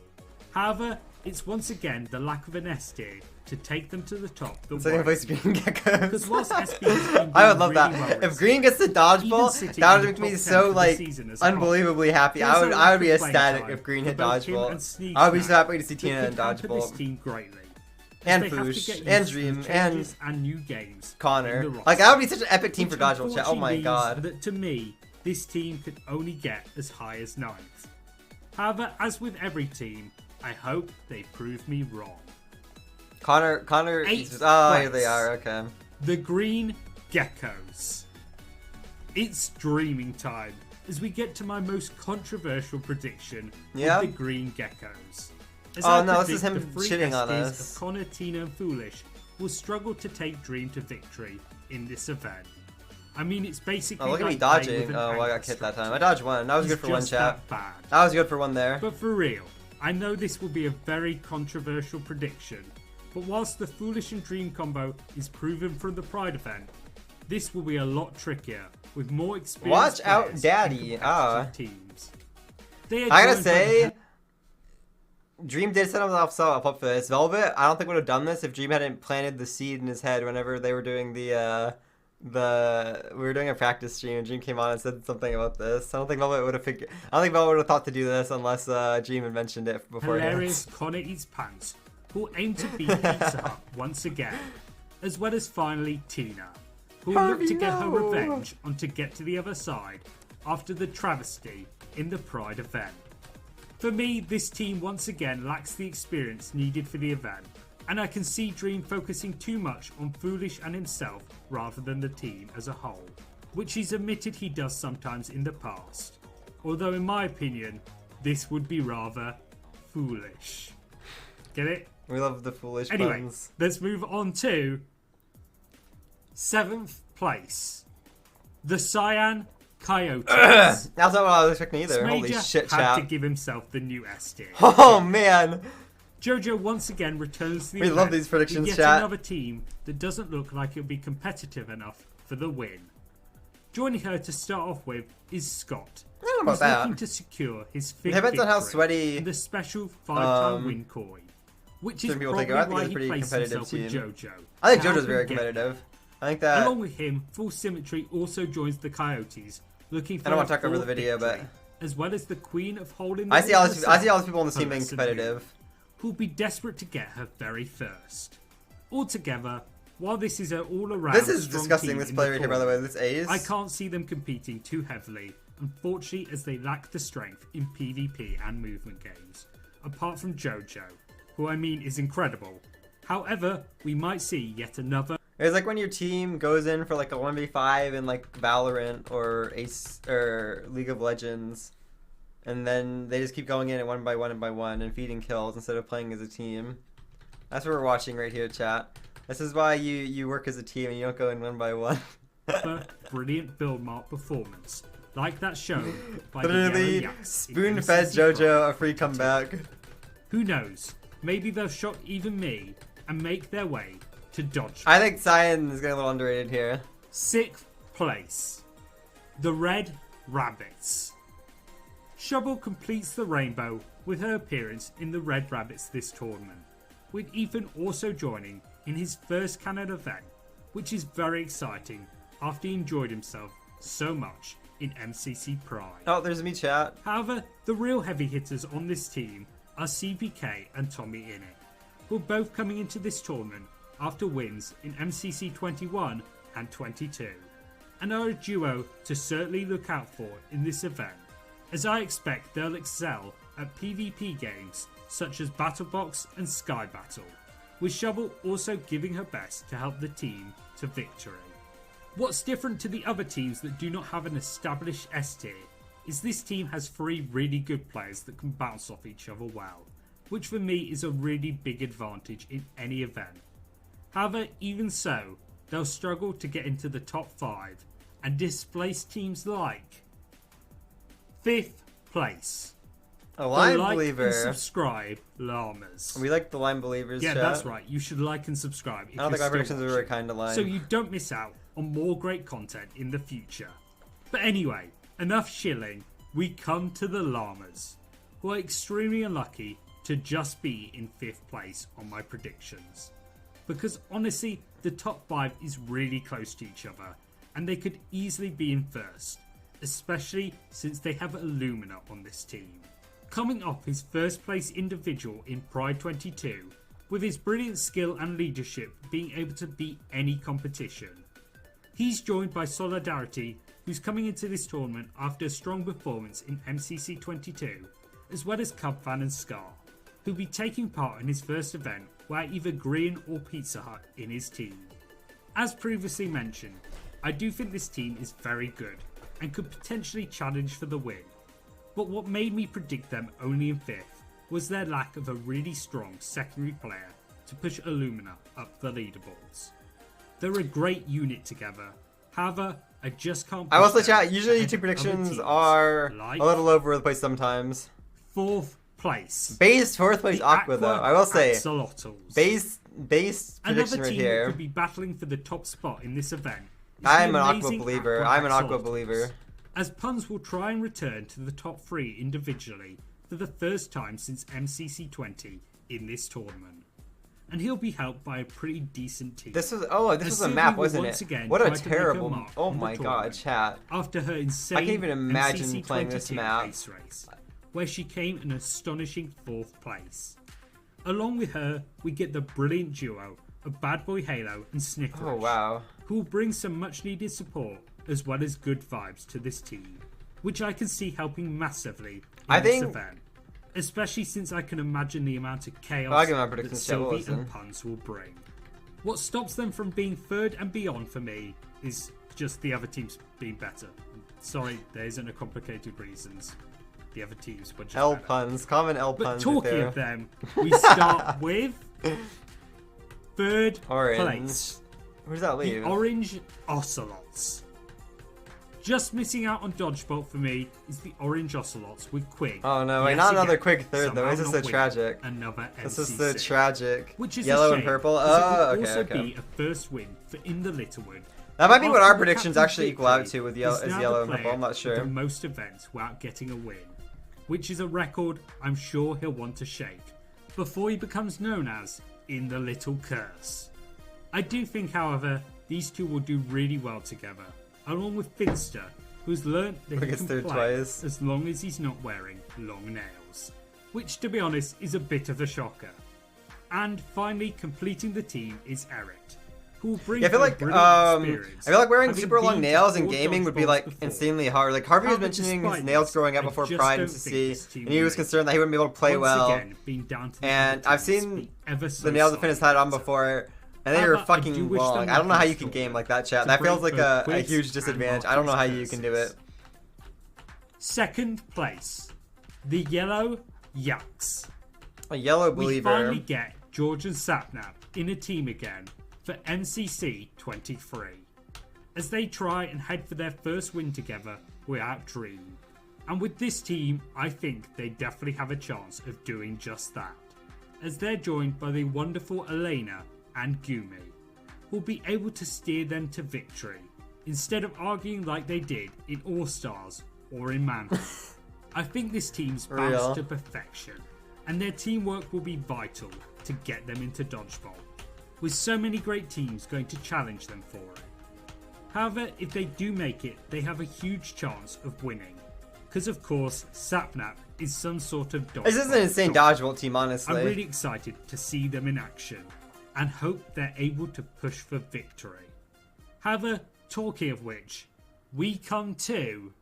However, it's once again the lack of an S tier to take them to the top that Second place, worries Green me. Because Geckos. whilst SP has been I would doing love that. really well If Green gets the even dodgeball, sitting that in would the make me top 10 so for the like season as a whole. unbelievably happy. There's I a would lack be of playing ecstatic time if Green for hit both him dodgeball. and Sneak I would be so Snag happy to see that Tina could and hamper this dodgeball. team greatly. And They have to Foosh, get and used to the Dream, and changes and new games in Connor. the Like roster, that would be such an epic team for which dodgeball chat. Oh my unfortunately god. means that to me, this team could only get as high as 9th. However, as with every team, I hope they prove me wrong. Connor. Eighth Oh, here place. they are. Okay. The Green Geckos. It's dreaming time as we get to my most controversial prediction Yeah? with the Green Geckos. As Oh, I no, this is predict him the three shitting on SDs us. of Connor, Tina, and Foolish will struggle to take Dream to victory in this event. I mean, it's basically Oh, look at me like playing with dodging. an Oh, well, I got anchor hit that time. structure. I dodged one. That was It's good for one, just chat. that bad. That was good for one there. But for real, I know this will be a very controversial prediction, but whilst the Foolish and Dream combo is proven from the Pride event, this will be a lot trickier with more experienced Watch out, players Daddy. and Ah. competitive teams. They are I gotta joined by say, Dream did set himself up for this. Velvet, I don't think would have done this if Dream hadn't planted the seed in his head whenever they were doing we were doing a practice stream and Dream came on and said something about this. I don't think Velvet would have thought to do this unless Dream had mentioned it beforehand. hilarious Connor Eats Pants, who aim to beat Pizza Hut once again, as well as finally Tina, who will look Harvey, to get her no. revenge on To Get to the Other Side after the travesty in the Pride event. For me, this team once again lacks the experience needed for the event, and I can see Dream focusing too much on Foolish and himself rather than the team as a whole, which he's admitted he does sometimes in the past. Although in my opinion, this would be rather foolish. Get it? We love the foolish Anyway, puns. let's move on to 7th place. The Cyan Coyotes. That's not what I was expecting either. Holy Major shit, had to chat. give himself the new S tier. Oh man. Jojo once again returns to the We event love these predictions, with yet chat. another team that doesn't look like it'll be competitive enough for the win. Joining her to start off with is Scott, I don't know who's about looking that. to secure his It fifth depends on how victory sweaty. in the special 5-time win coin. which is Some people probably think, I think why it's a he pretty placed competitive himself with team. JoJo. I think to help JoJo's very him get competitive. I think that. Along with him, Full Symmetry also joins the Coyotes, looking for I don't want a to talk over the fourth video, victory, but as well as the Queen of Holding. I see all these people on the team being competitive. Who'll be desperate to get her very first. Altogether, while this is an all-around This is strong disgusting. team This in play the right here, by the way, tournament, this A's. I can't see them competing too heavily, unfortunately, as they lack the strength in PvP and movement games. Apart from JoJo, who I mean is incredible. However, we might see yet another. It's like when your team goes in for like a 1v5 in like Valorant or Ace or League of Legends, and then they just keep going in at one by one and feeding kills instead of playing as a team. That's what we're watching right here, chat. This is why you work as a team and you don't go in one by one. Brilliant build mark performance, like that shown by the Literally Yellow Yaks in spoon-fed MCC JoJo a free comeback. Who knows? Maybe they'll shock even me and make their way to dodge. I think Cyan is getting a little underrated here. 6th place, the Red Rabbits. Shovel completes the rainbow with her appearance in the Red Rabbits this tournament, with Ethan also joining in his first Canada event, which is very exciting after he enjoyed himself so much in MCC Pride. Oh, there's me, chat. However, the real heavy hitters on this team are CPK and Tommy Innit, who are both coming into this tournament after wins in MCC 21 and 22, and are a duo to certainly look out for in this event, as I expect they'll excel at PvP games such as Battlebox and Sky Battle, with Shovel also giving her best to help the team to victory. What's different to the other teams that do not have an established S tier is this team has 3 really good players that can bounce off each other well, which for me is a really big advantage in any event. However, even so, they'll struggle to get into the top 5 and displace teams like 5th place. A Lime Like Believer. and subscribe, Llamas. We like the Lime Believers, Yeah, chat. that's right. You should like and subscribe. If I don't think you're our still predictions are very watching, kind to Lime. so you don't miss out on more great content in the future. But anyway, enough shilling. We come to the Llamas, who are extremely unlucky to just be in 5th place on my predictions. Because honestly, the top 5 is really close to each other, and they could easily be in 1st, especially since they have Illumina on this team. Coming off his 1st place individual in Pride 22, with his brilliant skill and leadership being able to beat any competition. He's joined by Solidarity, who's coming into this tournament after a strong performance in MCC 22, as well as Cubfan and Scar, who'll be taking part in his first event where either Green or Pizza Hut in his team. As previously mentioned, I do think this team is very good and could potentially challenge for the win. But what made me predict them only in 5th was their lack of a really strong secondary player to push Illumina up the leaderboards. They're a great unit together, however, I just can't. I will say, push them chat, usually ahead YouTube of predictions other teams are like a little over the place sometimes. 4th place. Base 4th place The Aqua, though. I will say, Axolotls. base Another prediction right team that here. could be battling for the top spot in this event. is I'm the an Aqua amazing believer. I'm an Aqua Axolotls, believer. As Puns will try and return to the top 3 individually for the first time since MCC 20 in this tournament. And he'll be helped by a pretty decent team. This was this was a Sylvie map, will wasn't once it? again What a try to make her terrible! mark Oh on the my god, tournament chat! after her insane I can't even imagine MCC playing this 22 map. race, where she came in astonishing 4th place. Along with her, we get the brilliant duo of Bad Boy Halo and Snickerish, Oh wow! who will bring some much needed support as well as good vibes to this team, which I can see helping massively in this event. Especially since I can imagine the amount of chaos I'll give my that predictions, chat, we'll Sylvie listen. and Puns will bring. What stops them from being 3rd and beyond for me is just the other teams being better. Sorry, there isn't a complicated reasons. The other teams were just L better. puns, common L But puns. talking right of them, we start with 3rd Orange. place. Where does that The leave? Orange Ocelots. Just missing out on Dodgeball for me is the Orange Ocelots with Quig. Oh no, wait, Yet not another again, Quick 3rd though. somehow This is not so winning tragic. Another This MCC. is so tragic. Which is Yellow a and shame, purple. as it Oh, would okay, also okay. be a first win for In the Littlewood. That might be what After our the predictions captain's actually equal out victory, to with he's yellow, now yellow the and purple. player I'm not with sure. the most events without getting a win, which is a record I'm sure he'll want to shake before he becomes known as In the Little Curse. I do think, however, these two will do really well together, along with Finster, who's learnt that he can play twice. as long as he's not wearing long nails, which to be honest is a bit of a shocker. And finally completing the team is Eric, who will bring I feel like experience, I feel like wearing having super long been to nails in 4 gaming would be dodgeballs like before. insanely hard. Like Harvey was However, mentioning his despite nails this, growing out I before just Pride don't MCC, think this team and he was will concerned that he wouldn't be able to play once well. again, being down to the And I've abilities, seen be ever so the nails that Finn has had on slightly before, and they were However, I do fucking wish long. them I don't know how luck you in can store game like that, chat. to That feels break like a both quiz huge and disadvantage. I don't know how you Marcus can do it. curses. Second place, the Yellow Yucks. A yellow We believer. finally get George and Sapnap in a team again for MCC 23, as they try and head for their first win together without Dream. And with this team, I think they definitely have a chance of doing just that, as they're joined by the wonderful Elena and Gumi, who'll be able to steer them to victory, instead of arguing like they did in All Stars or in Manhood. I think this team's bounced Real. to perfection, and their teamwork will be vital to get them into Dodgeball, with so many great teams going to challenge them for it. However, if they do make it, they have a huge chance of winning, because of course Sapnap is some sort of dodgeball. This is an insane god. dodgeball team, honestly. I'm really excited to see them in action, and hope they're able to push for victory. However, talking of which, we come to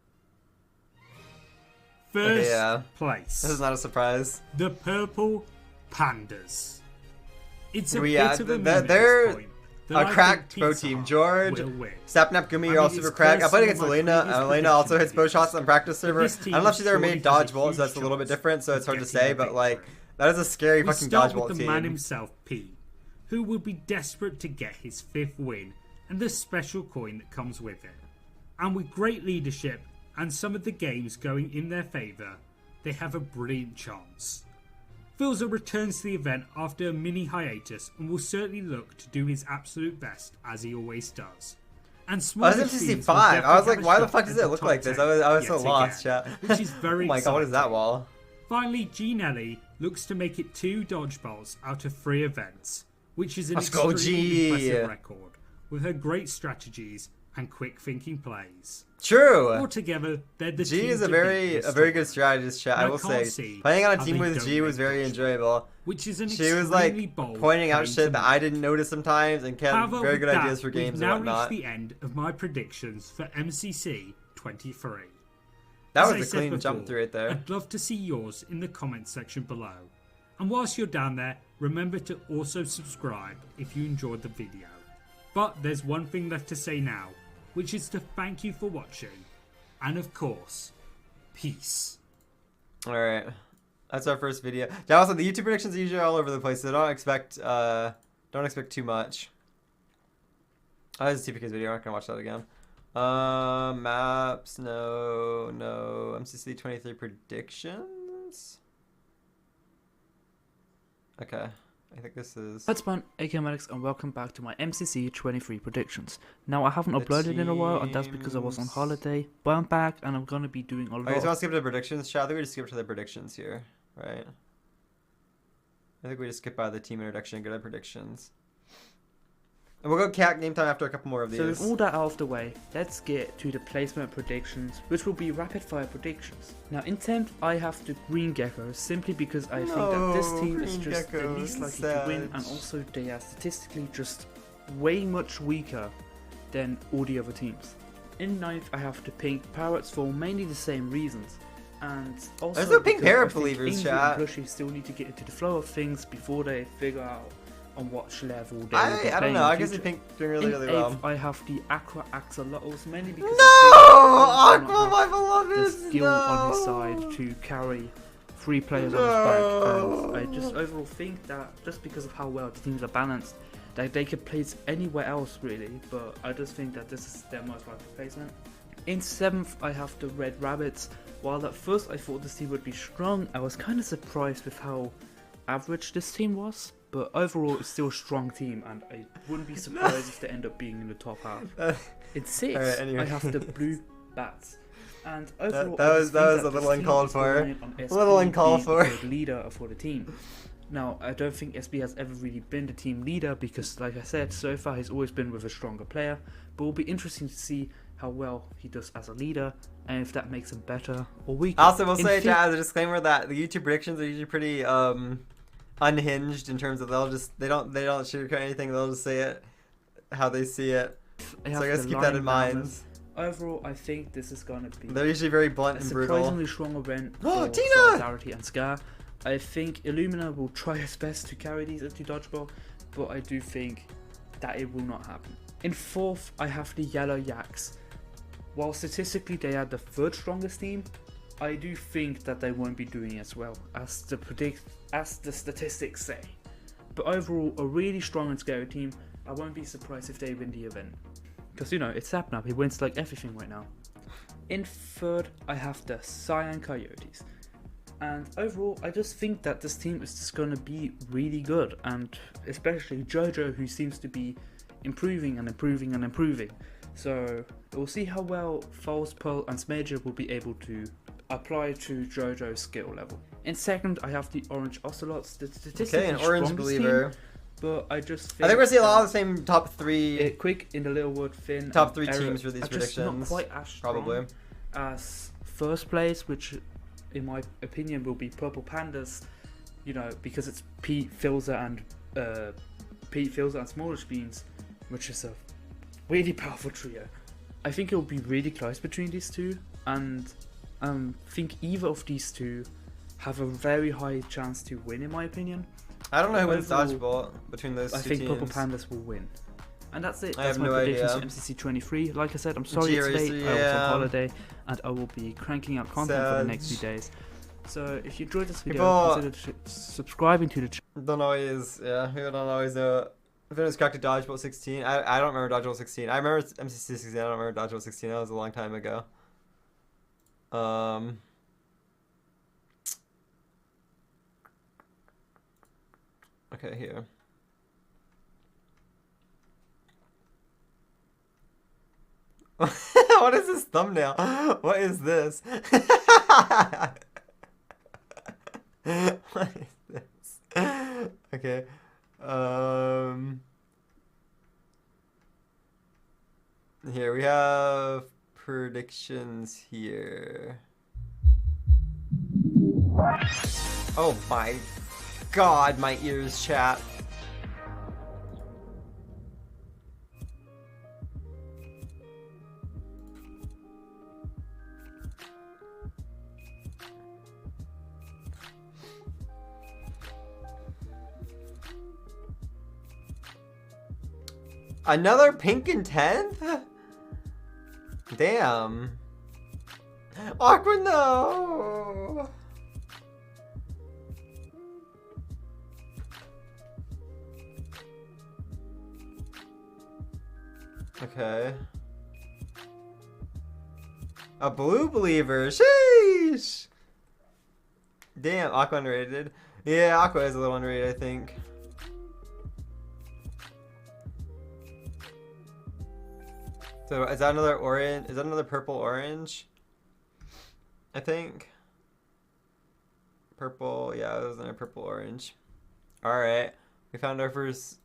first yeah. place. This is not a surprise. The Purple Pandas. It's a Yeah, bit of a they're- meme at they're this point that I A think cracked pro Pizza team. Hut George, will win. Sapnap, Gumi I are mean, all it's super cracked. I played close against to my Elena. previous Elena also hits prediction bow shots on practice server. This I team don't know if she's ever made surely has a dodgeball, so huge that's a little bit chance different, so of it's hard to getting say, the but like, victory. that is a scary We fucking start dodgeball with the team. man himself, P, who will be desperate to get his 5th win and the special coin that comes with it. And with great leadership and some of the games going in their favour, they have a brilliant chance. Filzer returns to the event after a mini hiatus and will certainly look to do his absolute best, as he always does. And I smaller was teams MCC will 5. I definitely was like, have a why the shot fuck at does it the look top like this? 10 I was so yet lost, again, chat. which is very Oh my god, what is that exciting. wall? Finally, G-Nelly looks to make it 2 dodgeballs out of 3 events, which is an Let's go, extremely G. impressive record, with her great strategies and quick thinking plays. True. Altogether, they're the G team is to a beat very this good tournament, strategist, chat. I and I will can't say. see Playing on a how team they with don't G was make very dodgeball, enjoyable. which is an She was extremely like bold pointing out claim shit to that make. I didn't notice sometimes and had However, very with good that, ideas for games we've and now whatnot. reached the end of my predictions for MCC 23. That As I was a said clean before, jump through right there. I'd love to see yours in the comments section below. And whilst you're down there, remember to also subscribe if you enjoyed the video. But there's one thing left to say now, which is to thank you for watching. And of course, peace. Alright. That's our first video. Now also the YouTube predictions are usually all over the place, so don't expect too much. Oh, this is a TPK's video, I'm not gonna watch that again. Maps, no. MCC 23 predictions? Okay. I think this is... That's fun, aka Maddox, and welcome back to my MCC 23 predictions. Now, I haven't The uploaded in a while, and that's because I was on teams. holiday, but I'm back, and I'm gonna be doing a lot Okay, so you want of... to skip to the predictions, chat? I think we just skip to the predictions here, right? I think we just skip by the team introduction and go to predictions. And we'll go cat game time after a couple more of these. So with all that out of the way, let's get to the placement predictions, which will be rapid fire predictions. Now in 10th, I have the Green Geckos, simply because I think that this team is Green just the Geckos, least likely to win, and sad. also they are statistically just way much weaker than all the other teams. In 9th, I have the Pink Parrots for mainly the same reasons. And also There's no Pink because I Parrot think believers, Angel chat. and Plushy still need to get into the flow of things before they figure out on what level they will be I don't playing know. in I the guess the future. pink doing really, In really 8th, well. I have the Aqua Axolotls, mainly because No! I think Aqua, my the beloved! skill on his side to carry 3 players on his back, and I just overall think that just because of how well the teams are balanced, that they could place anywhere else really, but I just think that this is their most likely placement. In 7th, I have the Red Rabbits. While at first I thought this team would be strong, I was kind of surprised with how average this team was. But overall, it's still a strong team, and I wouldn't be surprised if they end up being in the top half. In 6th, Alright, anyway. I have the Blue Bats. And overall, that I was just think a that little this team uncalled is for. reliant on A little SP uncalled being for. the leader for the team. Now, I don't think SB has ever really been the team leader because, like I said, so far he's always been with a stronger player. But it'll be interesting to see how well he does as a leader and if that makes him better or weaker. Also, we'll say as a disclaimer that the YouTube predictions are usually pretty unhinged in terms of they don't sugarcoat anything. They'll just say it how they see it. So I guess keep that in mind. Overall, I think this is going to be They're usually very blunt and brutal. Surprisingly strong event Oh, for Tina! Solidarity and Scar. I think Illumina will try his best to carry these into Dodgeball, but I do think that it will not happen. In fourth, I have the Yellow Yaks. While statistically they are the third strongest team, I do think that they won't be doing as well as the statistics say. But overall, a really strong and scary team. I won't be surprised if they win the event. Because, you know, it's Sapnap, he wins like everything right now. In third, I have the Cyan Coyotes. And overall, I just think that this team is just going to be really good. And especially Jojo, who seems to be improving and improving and improving. So we'll see how well False, Pearl and Smager will be able to apply to Jojo's skill level. In second, I have the Orange Ocelots. The statistically Okay, an Orange Believer. Team, but I just think I think we're seeing a lot of the same top three. Quick in the Little Wood, Finn. Top three teams for these are just predictions. not quite as strong Probably. as first place, which in my opinion will be Purple Pandas. You know, because it's Pete Filzer and Smallish Beans, which is a really powerful trio. I think it will be really close between these two, and think either of these two have a very high chance to win, in my opinion. I don't know who wins Overall, Dodgeball between those two I think teams. Purple Pandas will win. And that's it. I That's have my no predictions idea. for MCC 23. Like I said, I'm sorry G-Racer, it's late. I was yeah. on holiday, and I will be cranking out content for the Sad. next few days. So if you enjoyed this video, People- consider subscribing to the channel. Don't always, yeah, people don't always know. If it was cracked to Dodgeball 16, I don't remember Dodgeball 16. I remember MCC 16, I don't remember Dodgeball 16. That was a long time ago. Okay, here. What is this thumbnail? What is this? What is this? Okay. Here we have predictions here. Oh my god, my ears, chat. Another pink in 10th? Damn. Aqua, no! Okay. A blue believer. Sheesh! Damn, Aqua underrated. Yeah, Aqua is a little underrated, I think. So is that another orange? Is that another purple orange? I think. Purple, yeah, that was another purple orange. Alright. We found our first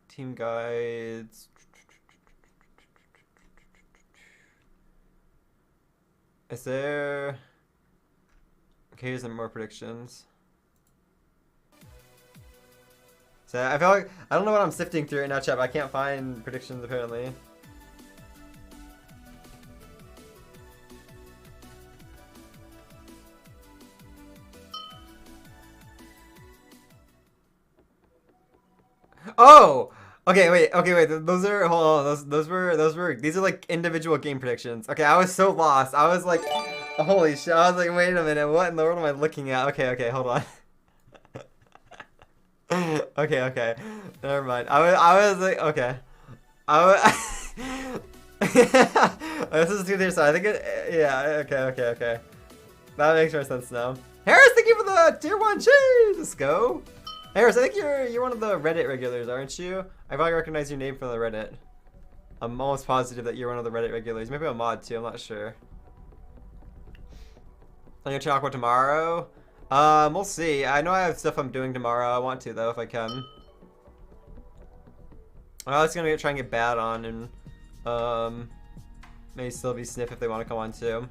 team guides. Is there... Okay, here's some more predictions. So I feel like I don't know what I'm sifting through right now, chat, but I can't find predictions apparently. Oh! Okay, wait. Those are, hold on. Those were. These are like individual game predictions. Okay, I was so lost. I was like, holy shit. I was like, wait a minute. What in the world am I looking at? Okay, hold on. Okay. Never mind. I was like, okay. This is too so I think it. Yeah. Okay. That makes more sense now. Harris, thank you for the tier 1 cheese. Let's go. Harris, I think you're one of the Reddit regulars, aren't you? I probably recognize your name from the Reddit. I'm almost positive that you're one of the Reddit regulars. Maybe a mod too, I'm not sure. I'm gonna talk about tomorrow. We'll see. I know I have stuff I'm doing tomorrow. I want to though, if I can. I was gonna try and get Bad on, and maybe still be Sniff if they want to come on too.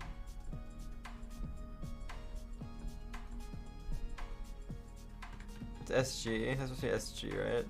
It's SG. That's supposed to be SG, right?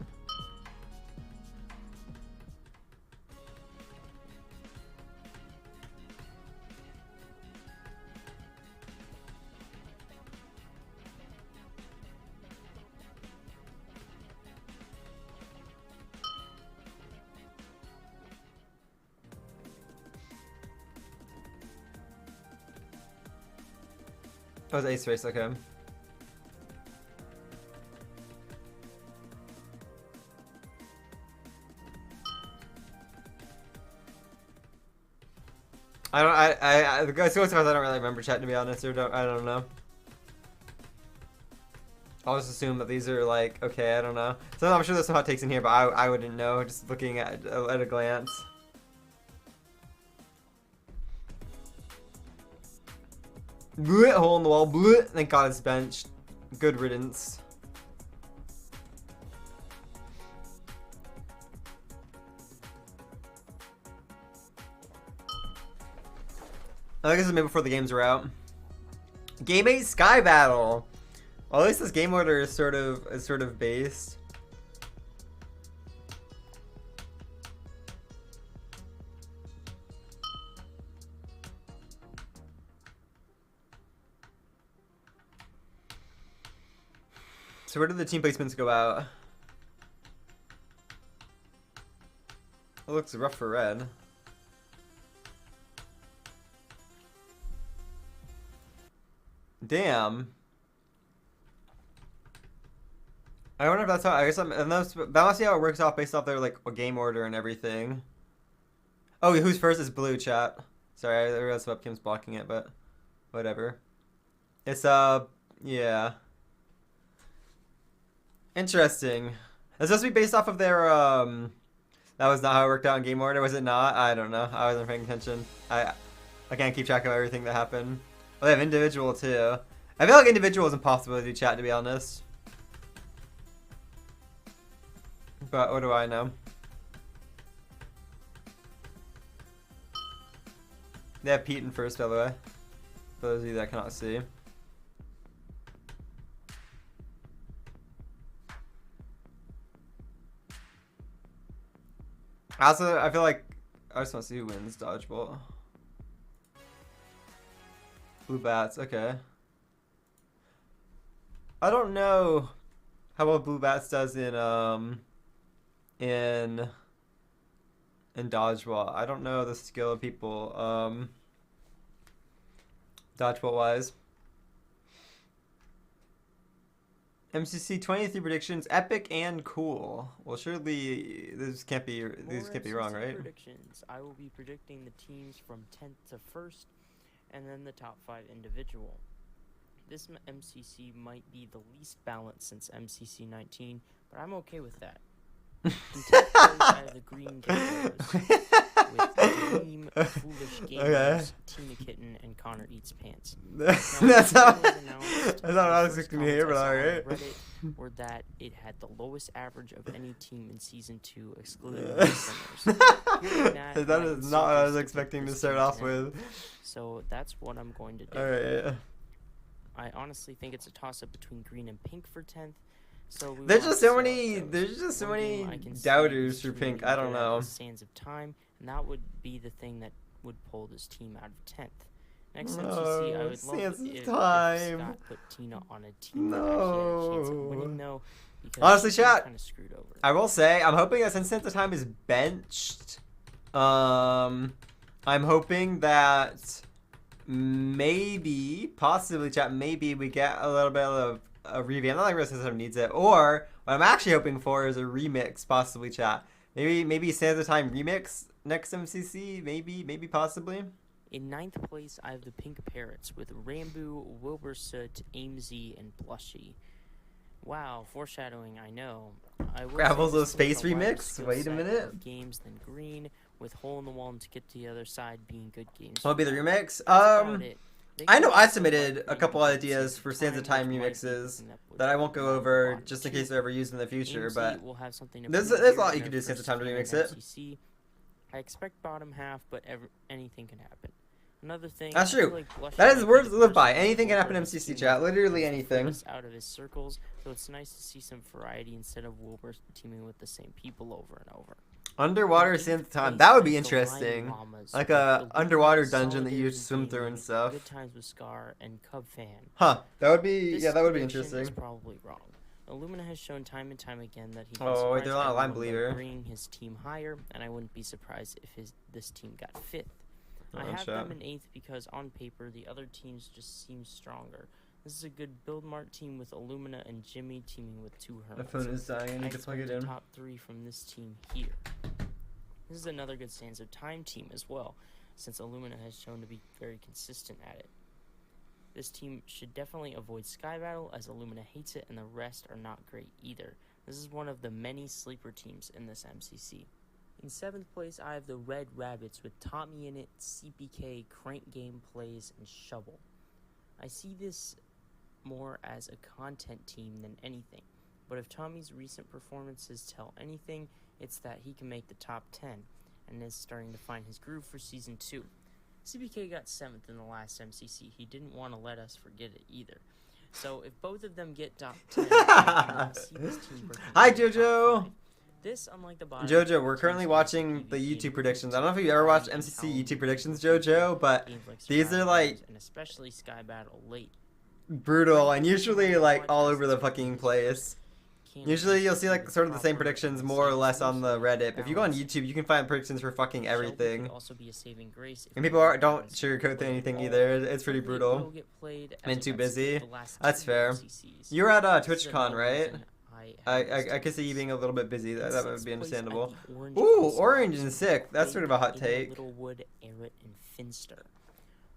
Oh, it was Ace Race, okay. The guys I don't really remember chat, to be honest, or I don't know. I'll just assume that these are like, okay, I don't know. So I'm sure there's some hot takes in here, but I wouldn't know, just looking at a glance. Blech, hole in the wall. Blech. Thank God it's benched. Good riddance. I guess it's maybe before the games are out. Game 8 Sky Battle. Well, at least this game order is sort of based. So where did the team placements go out? It looks rough for red. Damn. I wonder if that's how. I guess that must be how it works off based off their like game order and everything. Oh, who's first is blue, chat. Sorry, I realized webcam's blocking it, but whatever. It's yeah. Interesting. It's supposed to be based off of their That was not how it worked out in game order, was it not? I don't know. I wasn't paying attention. I can't keep track of everything that happened. Well, they have individual too. I feel like individual is impossible to do chat, to be honest. But what do I know? They have Pete in first, by the way. For those of you that cannot see. Also, I feel like I just want to see who wins dodgeball. Blue Bats, okay. I don't know how well Blue Bats does in dodgeball. I don't know the skill of people dodgeball wise. MCC 23 predictions, epic and cool. Well, surely these can't be wrong, right? Predictions. I will be predicting the teams from 10th to 1st, and then the top 5 individual. This MCC might be the least balanced since MCC 19, but I'm okay with that. In 10th place, I have the Green Geckos, with Dream, Foolish Gamers, Tina Kitten, and Connor Eats Pants. That's not what I was expecting to hear, but alright. Reddit were that it had the lowest average of any team in Season 2, excluding the Sinners. That is not what I was expecting to start off with. So that's what I'm going to do. Alright. I honestly think it's a toss-up between green and pink for 10th. So there's just so many doubters for pink. I don't know. Sands of Time, and that would be the thing that would pull this team out of 10th. Next MCC, I would love if Scott put Tina on a team that actually had a chance of winning, though. Honestly, chat, kind of screwed over. I will say, I'm hoping that since Sands of Time is benched, I'm hoping that maybe, possibly, chat, maybe we get a little bit of a revamp. Not like Real System needs it. Or what I'm actually hoping for is a remix, possibly, chat. Maybe Sands of Time remix next MCC. Maybe, possibly. In 9th place, I have the Pink Parrots with Rambu, Wilbursoot, Amesy, and Blushy. Wow, foreshadowing, I know. Gravels of Space remix? Wait a minute. Games than green, with Hole in the Wall and To Get to the Other Side being good games. What'll be the remix? They I could know I also submitted like a couple maybe ideas Sands for of Sands of Time which might be remixes something would that I won't go belong over bottom just in two. case they're ever used in the future, AMC but will have something to there's prove a here lot in you could their do Sands of first Time to win in remix it. MCC. I expect bottom half, but anything can happen. Another thing, That's I feel true. like Blush That might is be words the to live by. person who Anything can happen in Wilbur has MCC teamed chat. with Literally that's the anything. furthest out of his circles, so it's nice to see some variety instead of Wilbur teaming with the same people over and over. Underwater In Sands of eighth Time. place, That would I be have the Lion interesting. Llamas Like with a Illumina, underwater dungeon that you Solidarity swim through and Gaming, stuff. Good Times with Scar, and Cub Fan. Huh. That would be, This yeah, that would be prediction is interesting. probably wrong. Illumina has shown time and time again that he can Oh, wait, surprise they're not a line everyone by believer. bringing his team higher, and I wouldn't be surprised if this team got 5th. I Oh, have shit. them in 8th because on paper the other teams just seem stronger. This is a good Build Mart team with Illumina and Jimmy teaming with 2 The Hermits. phone is dying. I I need to plug expect it the in. top 3 from this team here. This is another good Sands of Time team as well, since Illumina has shown to be very consistent at it. This team should definitely avoid Sky Battle, as Illumina hates it and the rest are not great either. This is one of the many sleeper teams in this MCC. In 7th place, I have the Red Rabbits with Tommy in it, CPK, Crank Game Plays, and Shovel. I see this more as a content team than anything, but if Tommy's recent performances tell anything, it's that he can make the top 10, and is starting to find his groove for Season 2. CPK got 7th in the last MCC. He didn't want to let us forget it either. So if both of them get top 10, I can see this team breaking Hi, into the top Jojo. 5. This, unlike the bottom Jojo, two we're currently teams, watching PvP the and YouTube movement predictions. I don't know if to you ever watched Army and MCC Talon YouTube predictions, games Jojo, but like these are Survivor like Games, and especially Sky Battle late. brutal and usually like all over the fucking place. Usually you'll see like sort of the same predictions more or less on the Reddit. If you go on YouTube, you can find predictions for fucking everything. Also be a saving grace if And people don't balance sugarcoat play anything ball. either. It's pretty Hopefully it will brutal. get played I'm as too it got skipped busy. the last That's 2 fair. MCCs. You were at This is TwitchCon, another right? reason have this I team. could see you being a little bit busy. That would Sixth be place, I understandable. have the Orange Ooh, Ice orange Dogs and with sick. That's sort of a hot Quig, take. Littlewood, Arrett, and Finster.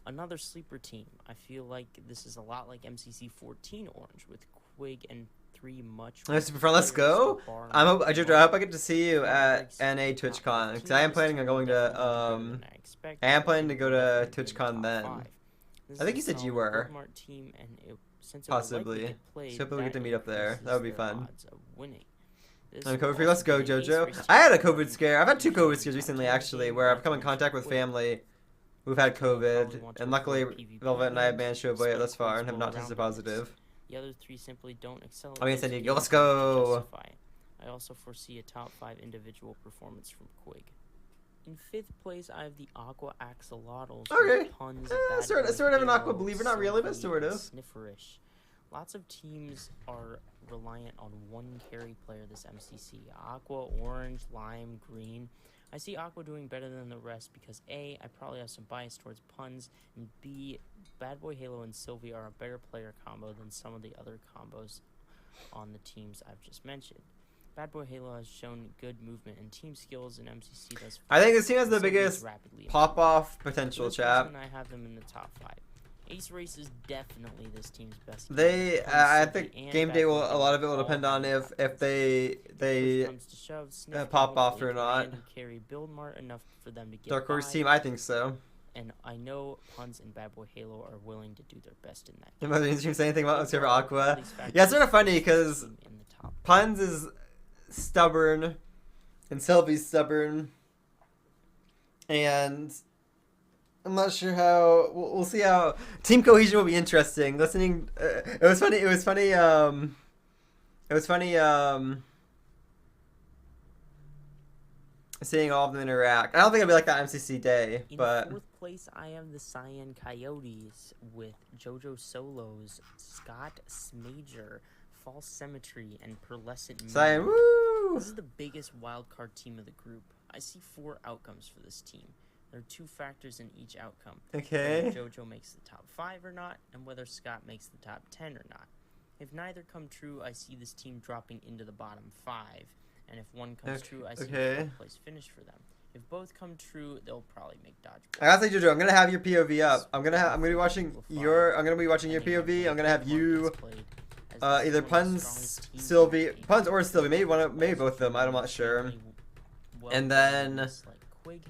Another sleeper team. I feel like this is a lot like MCC 14 Orange with Quig and 3 much. That's super fun. Let's go. Jojo, I hope I get to see you at NA TwitchCon because I am planning on going to I am planning to go to TwitchCon then. I think you said you were. Possibly. So hopefully we get to meet up there. That would be fun. I'm COVID free. Let's go, Jojo. I had a COVID scare. I've had 2 COVID scares recently, actually, where I've come in contact with family who've had COVID, and luckily Velvet and I have managed to avoid it thus far and have not tested positive. The other 3 simply don't excel. I mean, San Diego, let's go. I also foresee a top 5 individual performance from Quig. In 5th place, I have the Aqua Axolotls. Okay. With Puns, Sort of an Aqua Halo, believer, not really, but Sylvie, sort and of. Snifferish. Lots of teams are reliant on one carry player this MCC. Aqua, Orange, Lime, Green. I see Aqua doing better than the rest because A, I probably have some bias towards Puns, and B, Bad Boy Halo and Sylvie are a better player combo than some of the other combos on the teams I've just mentioned. Bad Boy Halo has shown good movement and team skills in MCC thus far. I think this team has the Sylvie is biggest rapidly pop-off For potential, this chap. reason, I have them in the top 5. Ace Race is definitely this team's best. They, Puns, I Sylvie, think and game Bad day Boy will, a Halo lot of it will all depend have on the if they push comes to shove, Sniff pop will off or make not. random carry Build Mart enough for them to get Dark Horse by, team, I think so. and I know Puns and Bad Boy Halo are willing to do their best in that. Imagine you say anything about let's go for Overall, Aqua. all these factors Yeah, it's sort of funny put this because team in the top. Puns is stubborn, and Sylvie's stubborn, and I'm not sure how. We'll see how team cohesion will be interesting. Listening, it was funny. Seeing all of them interact. I don't think it'll be like that MCC day, In but 4th place, I am the Cyan Coyotes with JoJo Solos, Scott Smager, False Symmetry, and Pearlescent Cyan, Moon. woo! This is the biggest wildcard team of the group. I see 4 outcomes for this team. There are 2 factors in each outcome. Okay. Whether JoJo makes the top 5 or not, and whether Scott makes the top 10 or not. If neither come true, I see this team dropping into the bottom 5. And if one comes true, I see a 4th place finish for them. If both come true, they'll probably make dodgeball. I gotta say, Jojo, I'm gonna have your POV up. I'm gonna be watching your POV. I'm gonna have you either Puns, Sylvie, Puns or Sylvie, maybe both of them. I'm not sure. And then I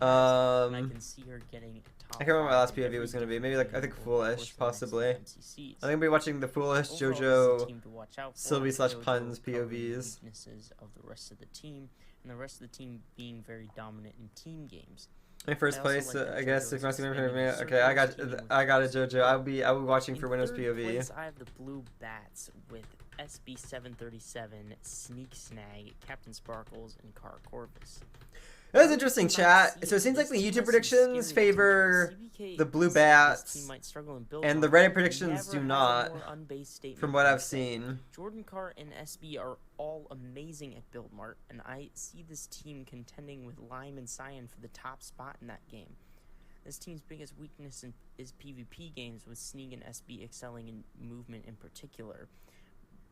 I can see her getting I can't remember what my last POV was gonna be. Maybe like I think Foolish, possibly. I think I'll be watching the Foolish JoJo Sylvie / Puns POVs. Weaknesses of the rest of the team, and the rest of the team being very dominant in team games. In first place, I guess if you want to see me, okay, I got a JoJo. I'll be watching for Winner's POV. Place, I have the Blue Bats with SB737, Sneak Snag, Captain Sparkles, and Car Corvus. That was interesting, chat. So it seems like the YouTube predictions favor the Blue Bats, and the Reddit predictions do not, from what I've seen. Jordan Carr and SB are all amazing at Build Mart, and I see this team contending with Lime and Cyan for the top spot in that game. This team's biggest weakness is PvP games, with Sneak and SB excelling in movement in particular,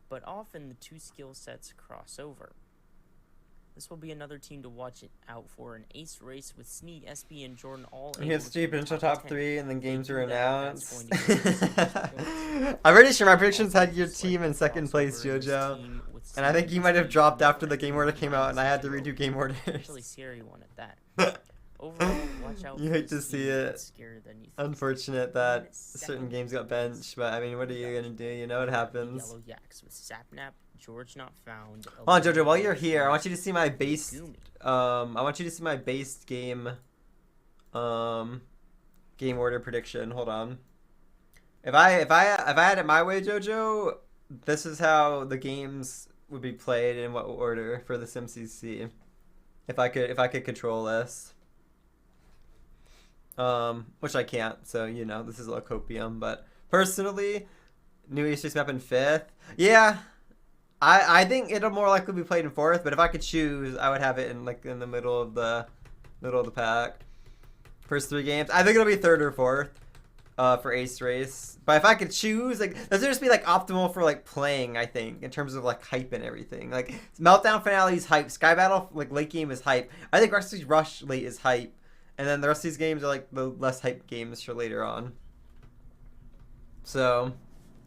but often the two skill sets cross over. This will be another team to watch it out for, an ace race with Sneak, SB, and Jordan all. He has to potential top 3, and then games are announced. I'm pretty sure my predictions had your team in second place, JoJo, and I think you might have dropped after the game order came out, and I had to redo game orders. Actually, scary one at that. Overall, watch out. You hate to see it. Unfortunate that certain games got benched, but I mean, what are you gonna do? You know what happens. Yellow Yaks with Sapnap, George Not Found. Hold on, JoJo. While you're here, I want you to see my based. I want you to see my based game. Game order prediction. Hold on. If I had it my way, JoJo, this is how the games would be played in what order for this MCC. If I could control this. Which I can't, so you know, this is a copium, but personally, new East map in 5th. Yeah, I think it'll more likely be played in 4th, but if I could choose, I would have it in like in the middle of the pack. First 3 games. I think it'll be 3rd or 4th for Ace Race. But if I could choose, like, this would just be like optimal for like playing, I think, in terms of like hype and everything. Like Meltdown Finale is hype, Sky Battle like late game is hype. I think Rush late is hype. And then the rest of these games are like the less hype games for later on. So,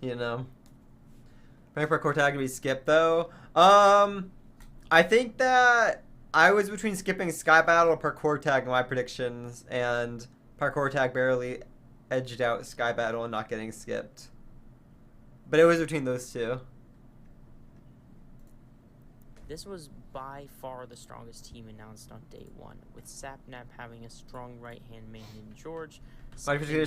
you know. Rank parkour tag to be skipped though. I think that I was between skipping Sky Battle or parkour tag in my predictions, and parkour tag barely edged out Sky Battle and not getting skipped. But it was between those two. This was by far the strongest team announced on day 1, with Sapnap having a strong right-hand man named George. I would take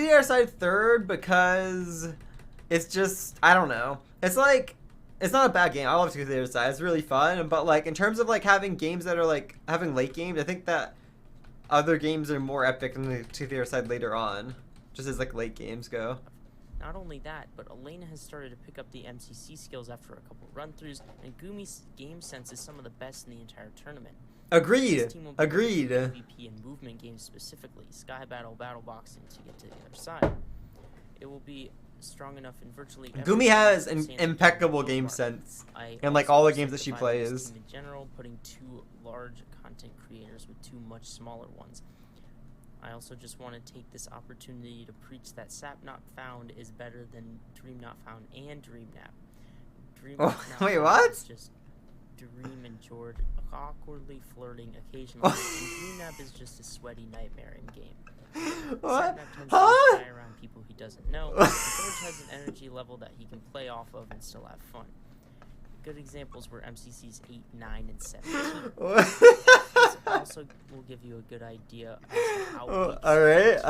our side 3rd because it's just, I don't know. It's like, it's not a bad game. I love to go to the other side. It's really fun, but like in terms of like having games that are like having late games, I think that other games are more epic than the to the other side later on, just as like late games go. Not only that, but Elena has started to pick up the MCC skills after a couple run-throughs, and Gumi's game sense is some of the best in the entire tournament. Agreed. Agreed. PvP and movement games specifically, Sky Battle, Battle Boxing to get to the other side. It will be strong enough in virtually every Gumi has an impeccable game sense, and like all the games that she plays. In general, putting 2 large content creators with 2 much smaller ones. I also just want to take this opportunity to preach that Sap Not Found is better than Dream Not Found and Dream Nap. Wait, what? Is just Dream and George awkwardly flirting occasionally, and Dream Nap is just a sweaty nightmare in game. What? Sap Nap tends to fly around people he doesn't know, and George has an energy level that he can play off of and still have fun. Good examples were MCC's 8, 9, and 17. This also will give you a good idea of how alright,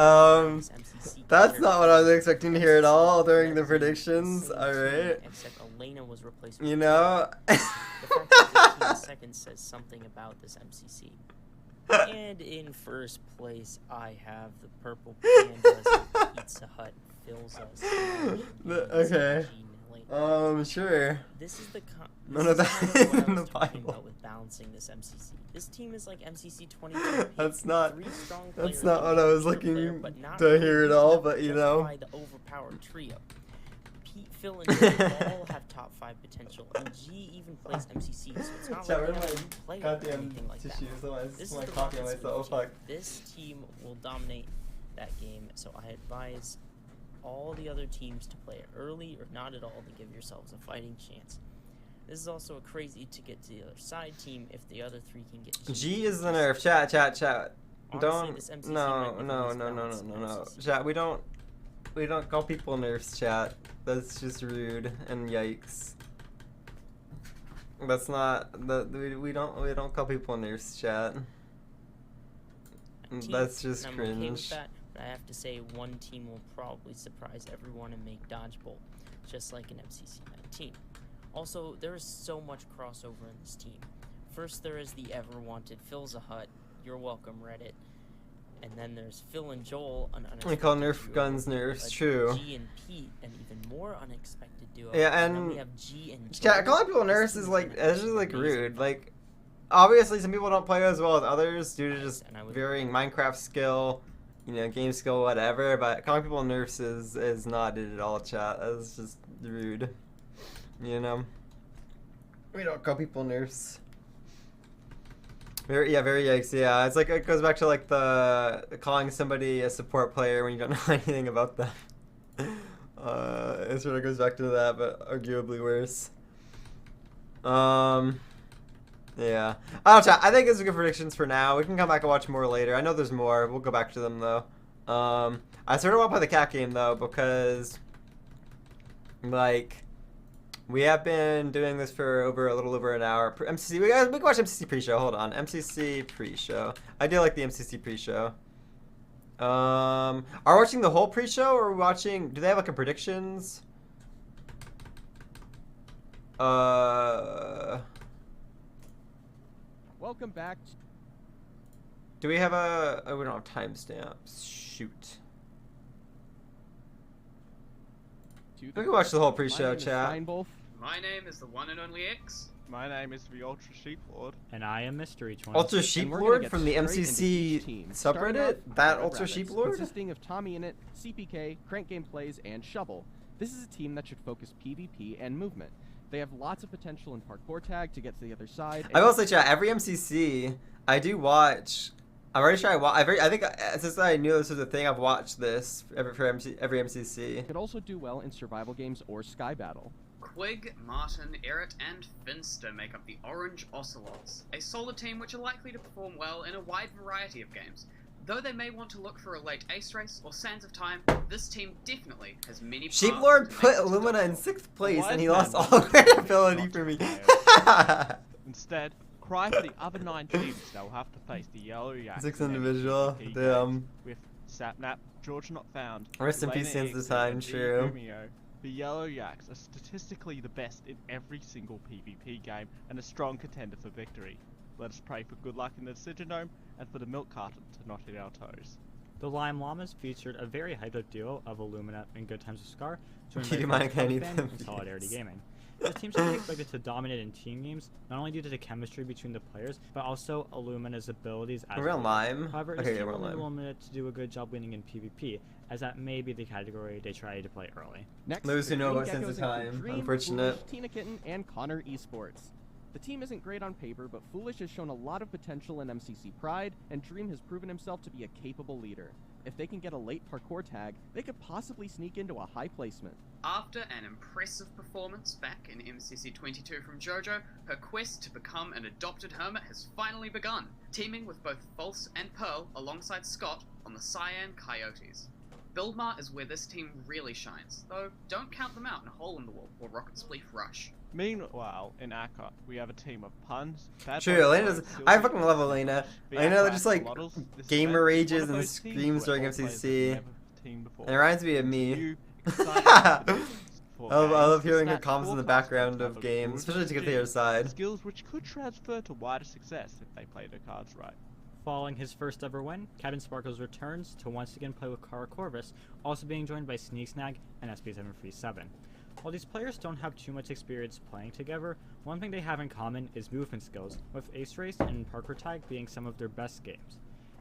that's not what I was expecting to hear at all during the predictions, alright. Except Elena was replaced. You know? The fact that 15 seconds says something about this MCC. And in first place, I have the Purple Pandas. Pizza Hut fills us. Okay. Sure. This is the none of that is in the Bible. With balancing this MCC. This team is like MCC 22. That's not what I was looking to hear at all, but you know. The overpowered trio. Pete, Phil, and Jay all have top 5 potential, and G even plays MCC, so it's not like they have play or anything like that. This is the copy myself. This team will dominate that game, so I advise all the other teams to play it early or not at all to give yourselves a fighting chance. This is also a crazy to get to the other side team if the other 3 can get G. G is the nerf. Chat. Honestly, this MCC might be the least balanced MCC. Chat, we don't call people nerfs, chat. That's just rude and yikes. That's not we don't call people nerfs, chat. That's just I'm cringe. okay with that, but I have to say one team will probably surprise everyone and make Dodgeball, just like in MCC 19. Also, there is so much crossover in this team. First, there is the ever-wanted Phil's a Hut. You're welcome, Reddit. And then there's Phil and Joel, an unexpected We call Nerf duo. guns nerfs, A true. G and Pete, an even more unexpected duo. Yeah, and then and we have G and chat, Joel. calling people This nerfs team is like, gonna it's just like amazing. rude. Like, obviously some people don't play as well as others due to just And I would- varying Minecraft skill, game skill, whatever. But calling people nerfs is not it at all, chat. That's just rude. We don't call people nerfs. Very yikes. Yeah, it's like it goes back to like the calling somebody a support player when you don't know anything about them. It sort of goes back to that, but arguably worse. Yeah. I think those are good predictions for now. We can come back and watch more later. I know there's more. We'll go back to them though. I sort of want to play the cat game though because, like, we have been doing this for a little over an hour. MCC, we can watch MCC pre-show. Hold on, MCC pre-show. I do like the MCC pre-show. Are we watching the whole pre-show, or are we watching? Do they have like a predictions? Welcome back. Do we have a? Oh, we don't have timestamps. Shoot. We can watch the whole pre-show, chat. My name is the one and only X. My name is the Ultra Sheep Lord. And I am Mystery Twin. Ultra Sheep Lord from the MCC subreddit? That Ultra Sheep Lord? Consisting of Tommy in it, CPK, Crank Game Plays, and Shovel. This is a team that should focus PvP and movement. They have lots of potential in parkour tag to get to the other side. I will say, chat, every MCC, I do watch. I'm already sure I think since I knew this was a thing, I've watched this every MCC. Could also do well in survival games or Sky Battle. Quig, Martin, Eret, and Finster make up the Orange Ocelots, a solid team which are likely to perform well in a wide variety of games. Though they may want to look for a late Ace Race or Sands of Time, this team definitely has many paths Sheep Lord to put make it to Illumina in Dodgeball. 6th place Wise and he man lost wants all to credibility not for me. to Instead, cry for the other 9 teams that will have to face the Yellow Yaks. 6 in individual, MCC damn. games With Sapnap, George Not Found, Rest in Lena peace, Sands of X, Time, and G true. Gumio. The Yellow Yaks are statistically the best in every single PvP game and a strong contender for victory. Let us pray for good luck in the Decision Dome and for the Milk Carton to not hit our toes. The Lime Llamas featured a very hyped-up duo of Illumina and Good Times with Scar, joined Keep in by mind, I need Fan them and Solidarity views. Gaming. This team should be expected to dominate in team games, not only due to the chemistry between the players, but also Illumina's abilities as We're on a leader. Lime? However, Okay, it's yeah, we're on only Lime. Illumina to do a good job winning in PvP, as that may be the category they try to play early. Next, Those the who know Green about Sands of Geckos include Time. Dream, Unfortunate. Foolish, Tina Kitten, and Connor Esports. The team isn't great on paper, but Foolish has shown a lot of potential in MCC Pride, and Dream has proven himself to be a capable leader. If they can get a late parkour tag, they could possibly sneak into a high placement. After an impressive performance back in MCC 22 from JoJo, her quest to become an adopted hermit has finally begun, teaming with both False and Pearl alongside Scott on the Cyan Coyotes. Buildmart is where this team really shines, though don't count them out in a hole in the wall or Rocket Spleef Rush. Meanwhile, in Akka, we have a team of puns. Bad True, Boy Elena Pro, does. Sylvie, I fucking love Elena. the Elena Aqua just like Models. This gamer event is rages one of and those teams screams where during all players have MCC. never teamed before. It reminds me of It's me. new, exciting for I love games, hearing her stats, comments in the forecasts, background and of have a games, good especially to get to the team. other side. Skills which could transfer to wider success if they play their cards right. Following his first ever win, Captain Sparkles returns to once again play with Kara Corvus, also being joined by Sneak Snag and SP737. While these players don't have too much experience playing together, one thing they have in common is movement skills, with Ace Race and Parkour Tag being some of their best games.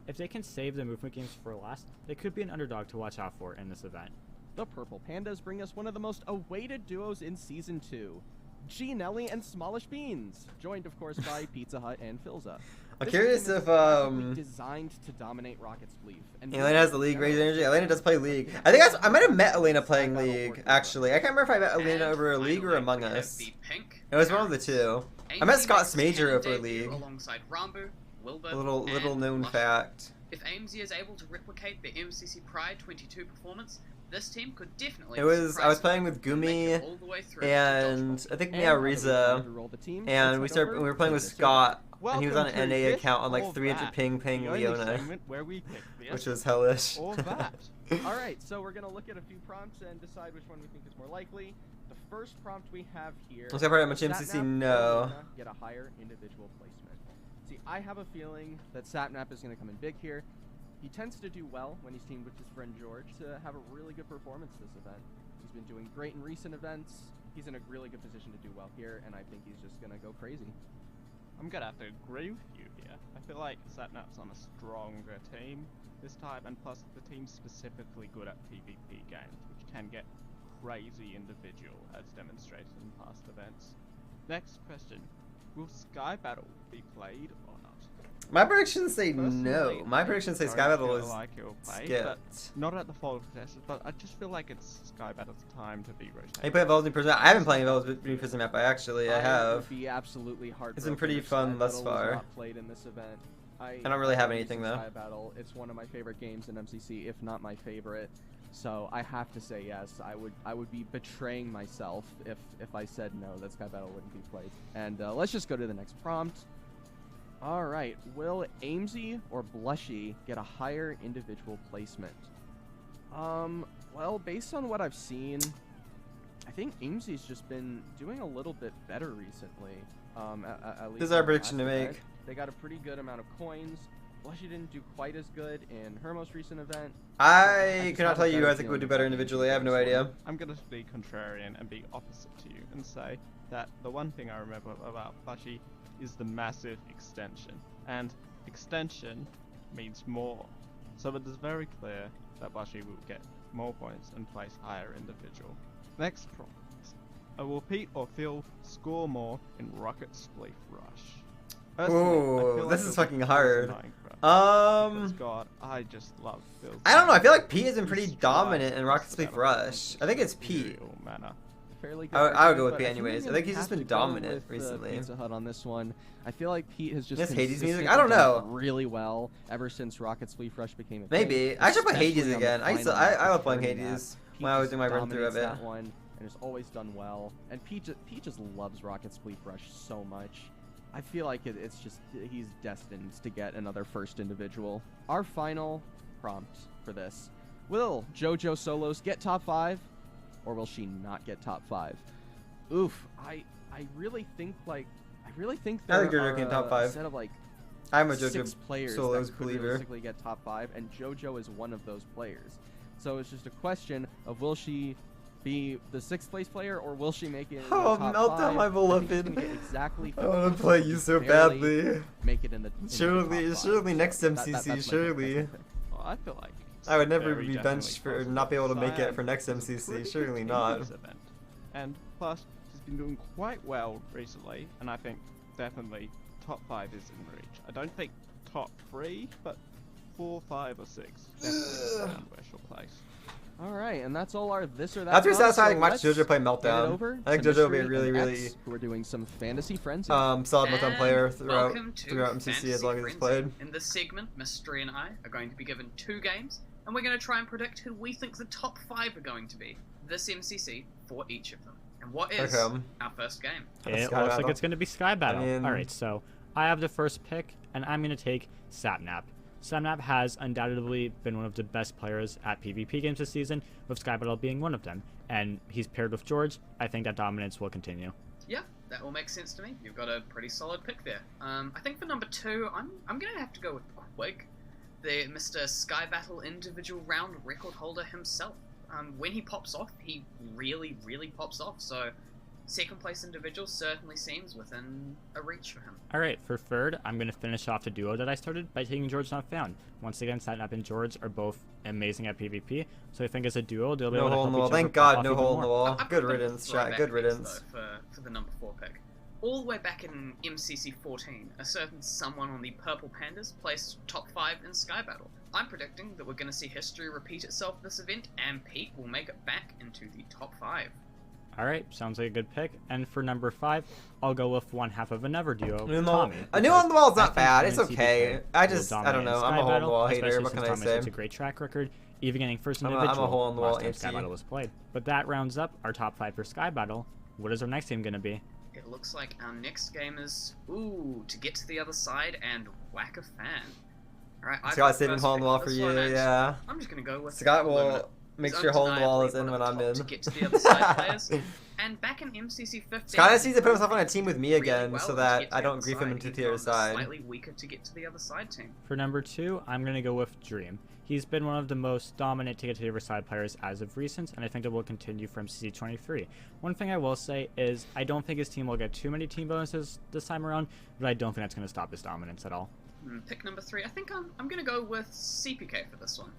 If they can save the movement games for last, they could be an underdog to watch out for in this event. The Purple Pandas bring us one of the most awaited duos in Season 2. G. Nelly and Smallish Beans, joined of course by Pizza Hut and Filza. I'm This curious team is if graphically designed to dominate Rocket Spleef. And Elena has the league raise energy. Elena does play League. I think I might have met Elena playing League, actually. I can't remember if I met Elena And over a League or finally, Among we have Us. the Pink It was one of the two. I met Amy Scott makes Smager canon over debut League. Alongside Rambu, Wilbur, Little and known Lusher. fact. If AMZ is able to replicate the MCC Pride 22 performance, this team could definitely. I was playing with Gumi and I think Miauriza, and we were playing with Scott, and he was on an NA account on like 300 ping Leona, which was hellish. Alright, so we're gonna look at a few prompts and decide which one we think is more likely. The first prompt we have here. Let's how much MCC no. Get a higher individual placement. See, I have a feeling that Sapnap is gonna come in big here. He tends to do well when he's teamed with his friend George to have a really good performance this event. He's been doing great in recent events. He's in a really good position to do well here, and I think he's just gonna go crazy. I'm gonna have to agree with you here. I feel like Sapnap's on a stronger team this time, and plus the team's specifically good at PvP games, which can get crazy individual, as demonstrated in past events. Next question: will Sky Battle be played or not? My predictions say Personally, no. My predictions say Sky Battle is like it'll play, skipped. Not at the fall of contestants, but I just feel like it's Sky Battle's time to be rotated. Are you playing Evolved New Prison? I haven't played Evolved New Prison map. I have. Would be absolutely hard. It's been pretty fun thus far. Played in this event. I don't really have anything though. Sky Battle. It's one of my favorite games in MCC, if not my favorite. So I have to say yes. I would be betraying myself if I said no, that Sky Battle wouldn't be played. And let's just go to the next prompt. All right, will AMZ or Blushy get a higher individual placement? Well, based on what I've seen, I think AMZ's just been doing a little bit better recently. At least this is our prediction to make. They got a pretty good amount of coins. Blushy didn't do quite as good in her most recent event. I cannot tell you who I think would do better individually. I have no idea. I'm going to be contrarian and be opposite to you and say that the one thing I remember about Blushy is the massive extension. And extension means more. So it is very clear that Blushy will get more points and place higher individual. Next prompt. Will Pete or Phil score more in Rocket Spleef Rush? Ooh, this is fucking hard. God, I just love Phil. I don't know. I feel like Pete has been pretty dominant in Rocket Spleef Rush. I think it's Pete. Fairly good. I would go with Pete anyways. I think he's just been dominant recently. Pizza Hut on this one. I feel like Pete has just This Hades music. I don't know. Really well ever since Rocket Spleef Rush became a maybe. thing, I should play Hades especially on the again. I final love playing during that. Hades Pete when I was just doing my run through of it. dominates that one and has always done well. And Pete just loves Rocket Spleef Rush so much. I feel like it's just he's destined to get another first individual. Our final prompt for this: will JoJo Solos get top 5, or will she not get top 5? Oof, I really think there JoJo are can top 5. A set of like I'm a 6 JoJo players Solos that could believer. realistically get top 5, and JoJo is one of those players. So it's just a question of will she be the 6th place player, or will she make it in the top Meltdown, 5? my I think she's beloved. gonna get exactly I want to play you so barely badly. make it in the Surely, top 5. surely next So MCC, that's my surely. pick. Well, I feel like I would never very be benched for definitely not be able to make possible. it for next MCC. Pretty Surely good not. in this event. And plus, she's been doing quite well recently, and I think definitely top 5 is in reach. I don't think top 3, but 4, 5, or 6 definitely around where she'll place. All right, and that's all our this or that. After round, satisfying so watch let's JoJo play get it Meltdown. over I think to JoJo will be Mystery really, and really X, who are doing some fantasy frenzy. solid Meltdown player And throughout welcome to MCC as long as Fantasy it's played. Frenzy. In this segment, Mystery and I are going to be given 2 games, and we're going to try and predict who we think the top 5 are going to be this MCC for each of them. And what is Okay. our first game? It Sky looks like Battle. it's going to be Sky Battle. mean- Alright, so I have the first pick, and I'm going to take Sapnap. Sapnap has undoubtedly been one of the best players at PvP games this season, with Sky Battle being one of them. And he's paired with George. I think that dominance will continue. Yeah, that all makes sense to me. You've got a pretty solid pick there. I think for number 2, I'm going to have to go with Quig, the Mr. Sky Battle individual round record holder himself. When he pops off, he really, really pops off. So, second place individual certainly seems within a reach for him. Alright, for third, I'm going to finish off the duo that I started by taking George Not Found. Once again, Sapnap and George are both amazing at PvP, so I think as a duo, they'll be No able to hole in help the wall. each other Thank pop God, off no even hole in the more. wall. I've Good got a riddance, chat. throwback Good picks, riddance. though, for the number 4 pick. All the way back in MCC 14, a certain someone on the Purple Pandas placed top 5 in Sky Battle. I'm predicting that we're going to see history repeat itself this event, and Pete will make it back into the top 5. Alright, sounds like a good pick. And for number 5, I'll go with one half of another duo, New Tommy. a new on the wall is I not think bad. It's UNC okay. will I don't dominate know. in I'm Sky a hole in the Battle, wall hater. especially What can since I Thomas say? has a great track record, even getting first I'm a individual hole in the wall last time Sky MC. Battle was played. But that rounds up our top 5 for Sky Battle. What is our next team going to be? It looks like our next game is, to get to the other side and whack a fan. Alright, Scott sitting hole in the wall for you, yeah. I'm just gonna go with Scott Limit. will make He's sure hole in the wall is undeniably in one when of the I'm top in. To get to the other side players. And back in MCC 15, Scott just needs to put himself on a team with me really again well so to that get to I the don't other grief him side. into He's the other gone side. Slightly weaker to get to the other side team. For number 2, I'm going to go with Dream. He's been one of the most dominant to get to the other side players as of recent, and I think that will continue from MCC 23. One thing I will say is I don't think his team will get too many team bonuses this time around, but I don't think that's going to stop his dominance at all. Pick number 3. I think I'm going to go with CPK for this one.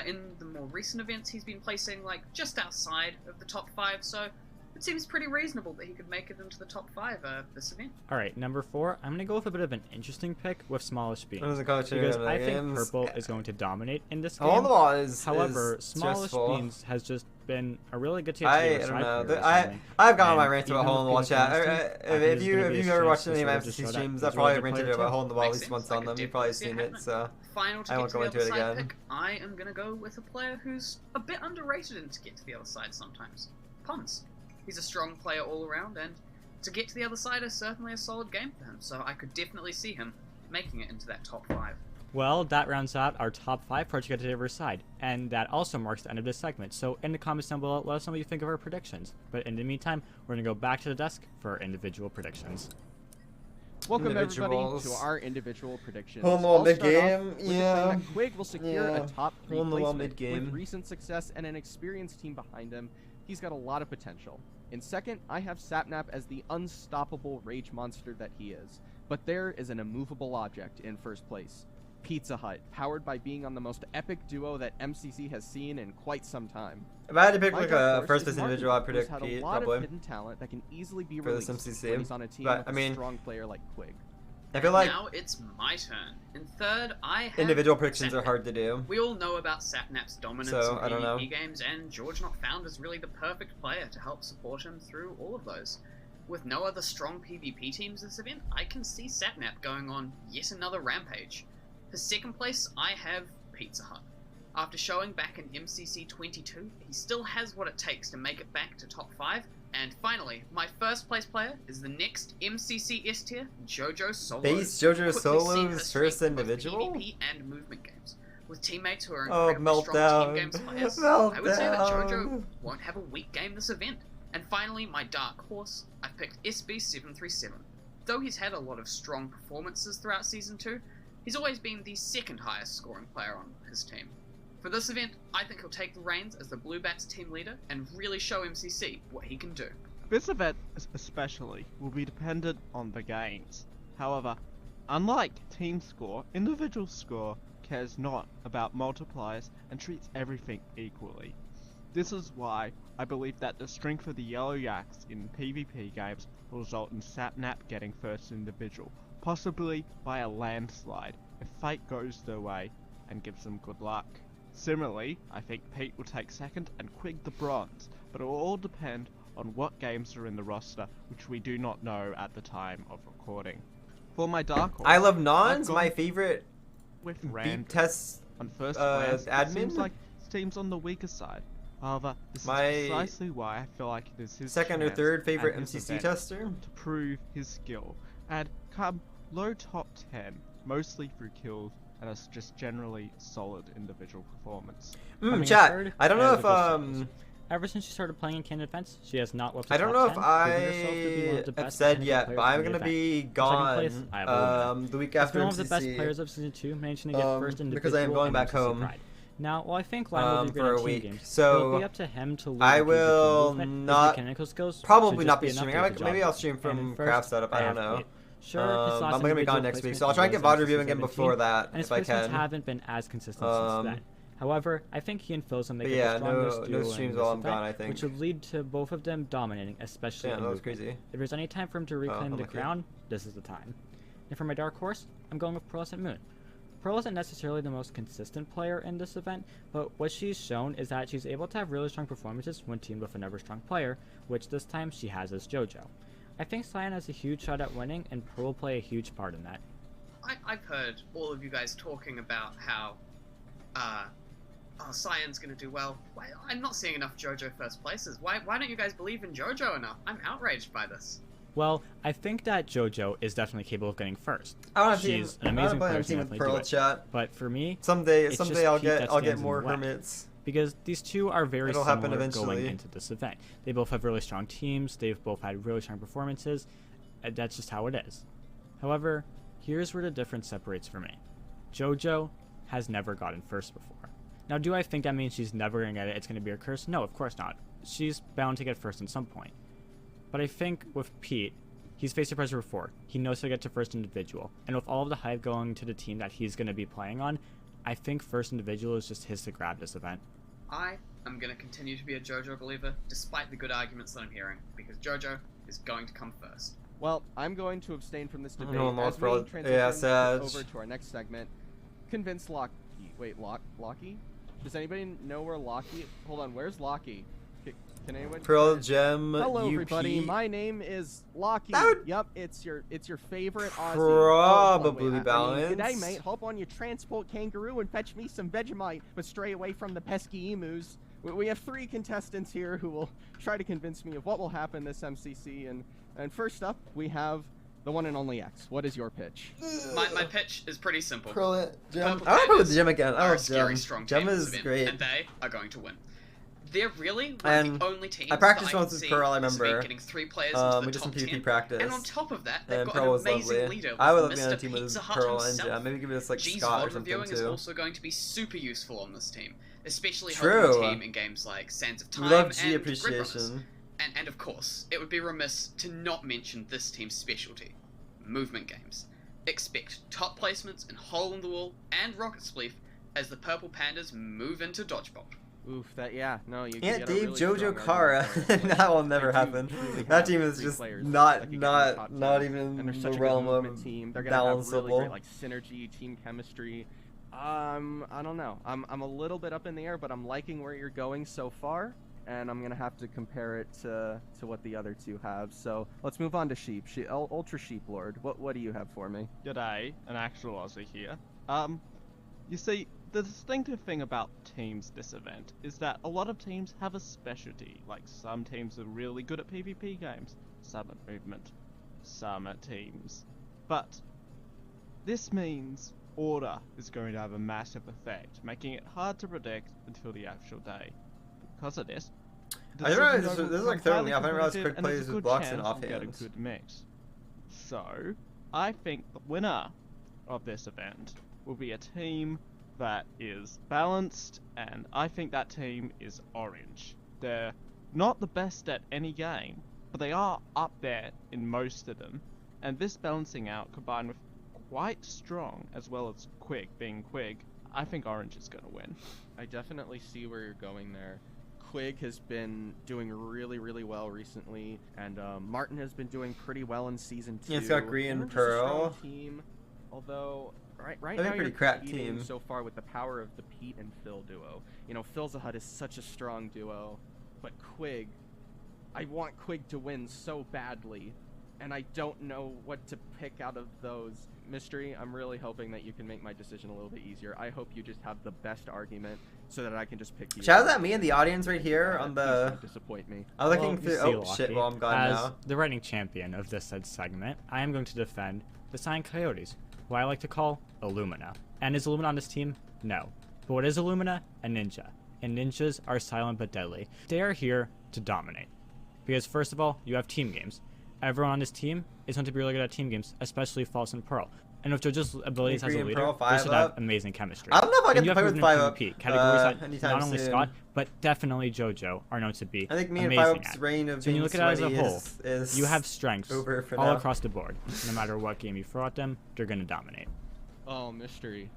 In the more recent events, he's been placing like just outside of the top 5, so it seems pretty reasonable that he could make it into the top 5 this event. Alright, number 4, I'm going to go with a bit of an interesting pick with Smallish Beans. What is it called? Because I think Purple is going to dominate in this game. Hole in the wall is However, is Smallish stressful. Beans has just been a really good team. I don't know. I've gone on my rant about hole in the wall chat. If you've ever watched any of my MCC streams, I've probably ranted about hole in the wall at least once on them. You've probably seen it, so Final to I get won't to go the into other it side again. pick, I am going to go with a player who's a bit underrated and to get to the other side sometimes. Puns. He's a strong player all around, and to get to the other side is certainly a solid game for him, so I could definitely see him making it into that top 5. Well, that rounds out our top 5 for to get to the other side, and that also marks the end of this segment. So in the comments down below, let us know what you think of our predictions. But in the meantime, we're going to go back to the desk for our individual predictions. Welcome everybody Individuals. to our individual predictions. Hole in the wall I'll start mid-game, off with the yeah. claim that Quig will secure Yeah. a top 3 Hole in the wall placement. mid-game. With recent success and an experienced team behind him, he's got a lot of potential. In second, I have Sapnap as the unstoppable rage monster that he is. But there is an immovable object in first place. Pizza Hut, powered by being on the most epic duo that MCC has seen in quite some time. If I had to pick My like dark a horse first is place Martin, individual, I'd who's predict had a Pete, lot probably. of hidden talent that can easily be For this released MCC. when he's on a team But, with I mean, a strong player like Quig. I feel like Now it's my turn. In third, I have individual predictions are Sapnap. hard to do. We all know about Sapnap's dominance So, in I don't know. PvP games, and George Not Found is really the perfect player to help support him through all of those. With no other strong PvP teams this event, I can see Sapnap going on yet another rampage. For second place, I have Pizza Hut. After showing back in MCC 22, he still has what it takes to make it back to top 5. And finally, my first place player is the next MCC S tier, JoJo Solos. Base JoJo Quickly seen Solos her streak first in both individual? PvP and movement games. With teammates who are Oh, incredibly strong meltdown. team games players, I would say that JoJo Meltdown. won't have a weak game this event. And finally, my dark horse, I've picked SB737. Though he's had a lot of strong performances throughout Season 2, he's always been the second highest scoring player on his team. For this event, I think he'll take the reins as the Blue Bats team leader and really show MCC what he can do. This event especially will be dependent on the gains. However, unlike team score, individual score cares not about multipliers and treats everything equally. This is why I believe that the strength of the Yellow Yaks in PvP games will result in Sapnap getting first individual, possibly by a landslide if fate goes their way and gives them good luck. Similarly, I think Pete will take second and Quig the bronze, but it will all depend on what games are in the roster, which we do not know at the time of recording. For my dark horse, I love I've Nons, gone my favorite with beat random. test. On first glance, it admin? seems like his team's on the weaker side. However, this My is precisely why I feel like it is his Second or chance third at favorite his MCC event tester. to prove his skill and come low top 10, mostly through kills and as just generally solid individual performance. Coming in Chat. third, I don't know as if of this Ever since she started playing in Canada Defense, she has not left the I don't top know if 10, I proving herself to be one of the have best said technical yet, players but I'm in the gonna be event. For second place, gone I have Olivia. the week She's after been one of the best MCC. players of Season 2, managing to get first individual because I am going and back MCC home, Pride. Now, while I think Lionel will be for great a at team week, games, so it'll be up to him to lead I the PvP will movement. His not- mechanical skills Probably should not just be enough streaming. to do the Maybe job. I'll stream And from in Craft first, Setup. I don't have know. Pete. Sure, his last I'm gonna be gone individual next week, placement so I'll try and was get VOD MCC reviewing again 17, before that and his if I placements can. haven't been as consistent since then. However, I think he and Phil's will make But it yeah, the strongest no duo in streams this while I'm event, gone, I think. which would lead to both of them dominating, especially Yeah, in that was movement. crazy. If there's any time for him to reclaim the unlucky. crown, this is the time. And for my dark horse, I'm going with Pearlescent Moon. Pearl isn't necessarily the most consistent player in this event, but what she's shown is that she's able to have really strong performances when teamed with another strong player, which this time she has as JoJo. I think Cyan has a huge shot at winning, and Pearl will play a huge part in that. I've heard all of you guys talking about how Cyan's going to do well. I'm not seeing enough JoJo first places. Why don't you guys believe in JoJo enough? I'm outraged by this. Well, I think that JoJo is definitely capable of getting first. She's an amazing player, team with definitely Pearl do it. Chat. But for me, Someday it's just I'll Pete get that I'll get stands in more the way. hermits. Because these two are very It'll happen similar going eventually. into this event. They both have really strong teams. They've both had really strong performances. And that's just how it is. However, here's where the difference separates for me. JoJo has never gotten first before. Now, do I think that means she's never going to get it? It's going to be her curse? No, of course not. She's bound to get first at some point. But I think with Pete, he's faced a pressure before. He knows he'll get to first individual. And with all of the hype going to the team that he's going to be playing on, I think first individual is just his to grab this event. I am going to continue to be a JoJo believer, despite the good arguments that I'm hearing, because JoJo is going to come first. Well, I'm going to abstain from this debate No, as we Pearl. transition Yeah, Sag. over to our next segment. Convince Locky. Wait, Locky? Does anybody know where Locky? Hold on, where's Locky? Can anyone? Pearl Gem. Hello, UP. everybody. My name is Locky. That would Yep, it's your favorite Aussie. probably Oh, wait, balance. G'day, mate. Hop on your transport kangaroo and fetch me some Vegemite, but stray away from the pesky emus. We have 3 contestants here who will try to convince me of what will happen this MCC. And first up, we have the one and only X. What is your pitch? My pitch is pretty simple. Pearl Gem. Purple I want to play with Panthers Gem again. I are a love scary Gem. strong Gem team in is this event, great. and they are going to win. They're really one And of the only teams I practiced that I once can with see Pearl, I this event remember. getting 3 players We into the did top some 10. PvP practice. And on top of that, they've And got Pearl an was amazing lovely. leader I would with love to be on a Mr. team with Pizza Hut Pearl and himself. Gem. Maybe give us like G's Scott VOD or something reviewing is too. also going to be super useful on this team, especially True. helping the team in games like Sands of Time We love G and Grid Runners. appreciation. And of course, it would be remiss to not mention this team's specialty, movement games. Expect top placements in Hole in the Wall and Rocket Spleef as the Purple Pandas move into Dodgeball. Oof, you Aunt get a Dave, really Jojo strong Kara. argument for it. That will never They do happen. truly That have team is 3 just players not that could get in the top 10. even And they're the such a good realm movement of team. They're gonna have really balanceable. great like synergy, team chemistry. I don't know. I'm a little bit up in the air, but I'm liking where you're going so far, and I'm gonna have to compare it to what the other 2 have. So let's move on to Sheep. Ultra Sheep Lord. What do you have for me? G'day, an actual Aussie here. You see, the distinctive thing about teams this event is that a lot of teams have a specialty. Like, some teams are really good at PvP games, some at movement, some at teams. But this means order is going to have a massive effect, making it hard to predict until the actual day. Because of this, I didn't realize this is like throwing me off. I didn't realize quick plays with blocks and Get offhand. a good mix. So, I think the winner of this event will be a team that is balanced, and I think that team is Orange. They're not the best at any game, but they are up there in most of them, and this balancing out combined with quite strong as well as Quig being Quig, I think Orange is going to win. I definitely see where you're going there. Quig has been doing really, really well recently, and Martin has been doing pretty well in Season 2. Yeah, it's got Green and Orange is a strong Pearl. Team, although right They're now a pretty you're crack competing team. so far with the power of the Pete and Phil duo. You know, Phil's a Hut is such a strong duo, but Quig, I want Quig to win so badly, and I don't know what to pick out of those. Mystery, I'm really hoping that you can make my decision a little bit easier. I hope you just have the best argument so that I can just pick you. Shout out to me in the audience right here on Please the. don't disappoint me. I'm looking You through. see, Oh Lucky, shit! Well, I'm gone as now. the reigning champion of this said segment, I am going to defend the Cyan Coyotes, who I like to call Illumina. And is Illumina on this team? No. But what is Illumina? A ninja. And ninjas are silent but deadly. They are here to dominate. Because first of all, you have team games. Everyone on this team is going to be really good at team games, especially False and Pearl. And with JoJo's abilities as a Green leader, Pearl, they 5 should up. have amazing chemistry. I don't know if I And get you to have play with proven 5 in up PvP categories that anytime not only soon. Scott, but definitely JoJo are known to be I think me and amazing 5 up's at. reign of So when you being look at it as a sweaty whole, is you have strengths over for all now. across the board. No matter what game you throw at them, they're going to dominate. Oh, mystery.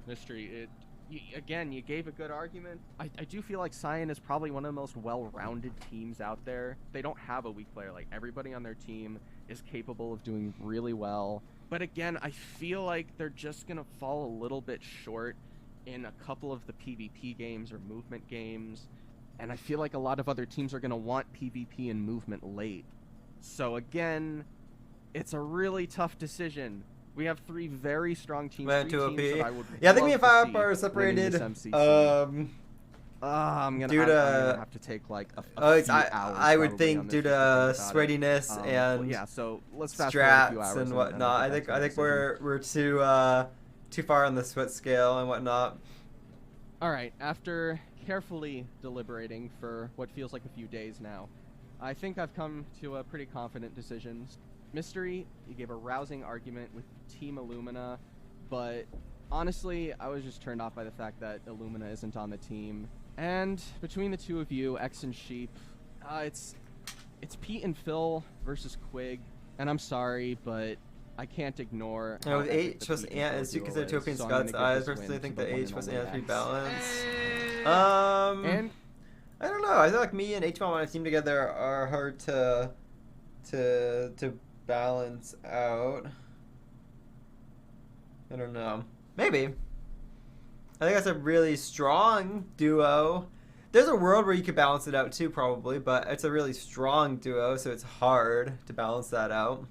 Again, you gave a good argument. I do feel like Cyan is probably one of the most well-rounded teams out there. They don't have a weak player. Like, everybody on their team is capable of doing really well. But again, I feel like they're just going to fall a little bit short in a couple of the PvP games or movement games. And I feel like a lot of other teams are going to want PvP and movement late. So again, it's a really tough decision. We have 3 very strong teams. 3 teams that I would yeah, I think me and love to Fire see are separated. winning this MCC. I'm gonna have to take like a few hours. I would probably think on this due just to to think about it. sweatiness and Well, yeah, so let's fast forward a few strats hours and whatnot. we'll get I back think to our we're too far on the sweat scale and whatnot. All right, after carefully deliberating for what feels like a few days now, I think I've come to a pretty confident decision. Mystery, you gave a rousing argument with Team Illumina, but honestly, I was just turned off by the fact that Illumina isn't on the team. And between the two of you, X and Sheep, it's Pete and Phil versus Quig, and I'm sorry, but I can't ignore. No, with H plus Ant is 2 considered Topian Scots. I personally think the H plus Ant 3 balance. And I don't know. I feel like me and H1 on a team together are hard to balance out. I don't know. Maybe. I think that's a really strong duo. There's a world where you could balance it out too, probably, but it's a really strong duo, so it's hard to balance that out.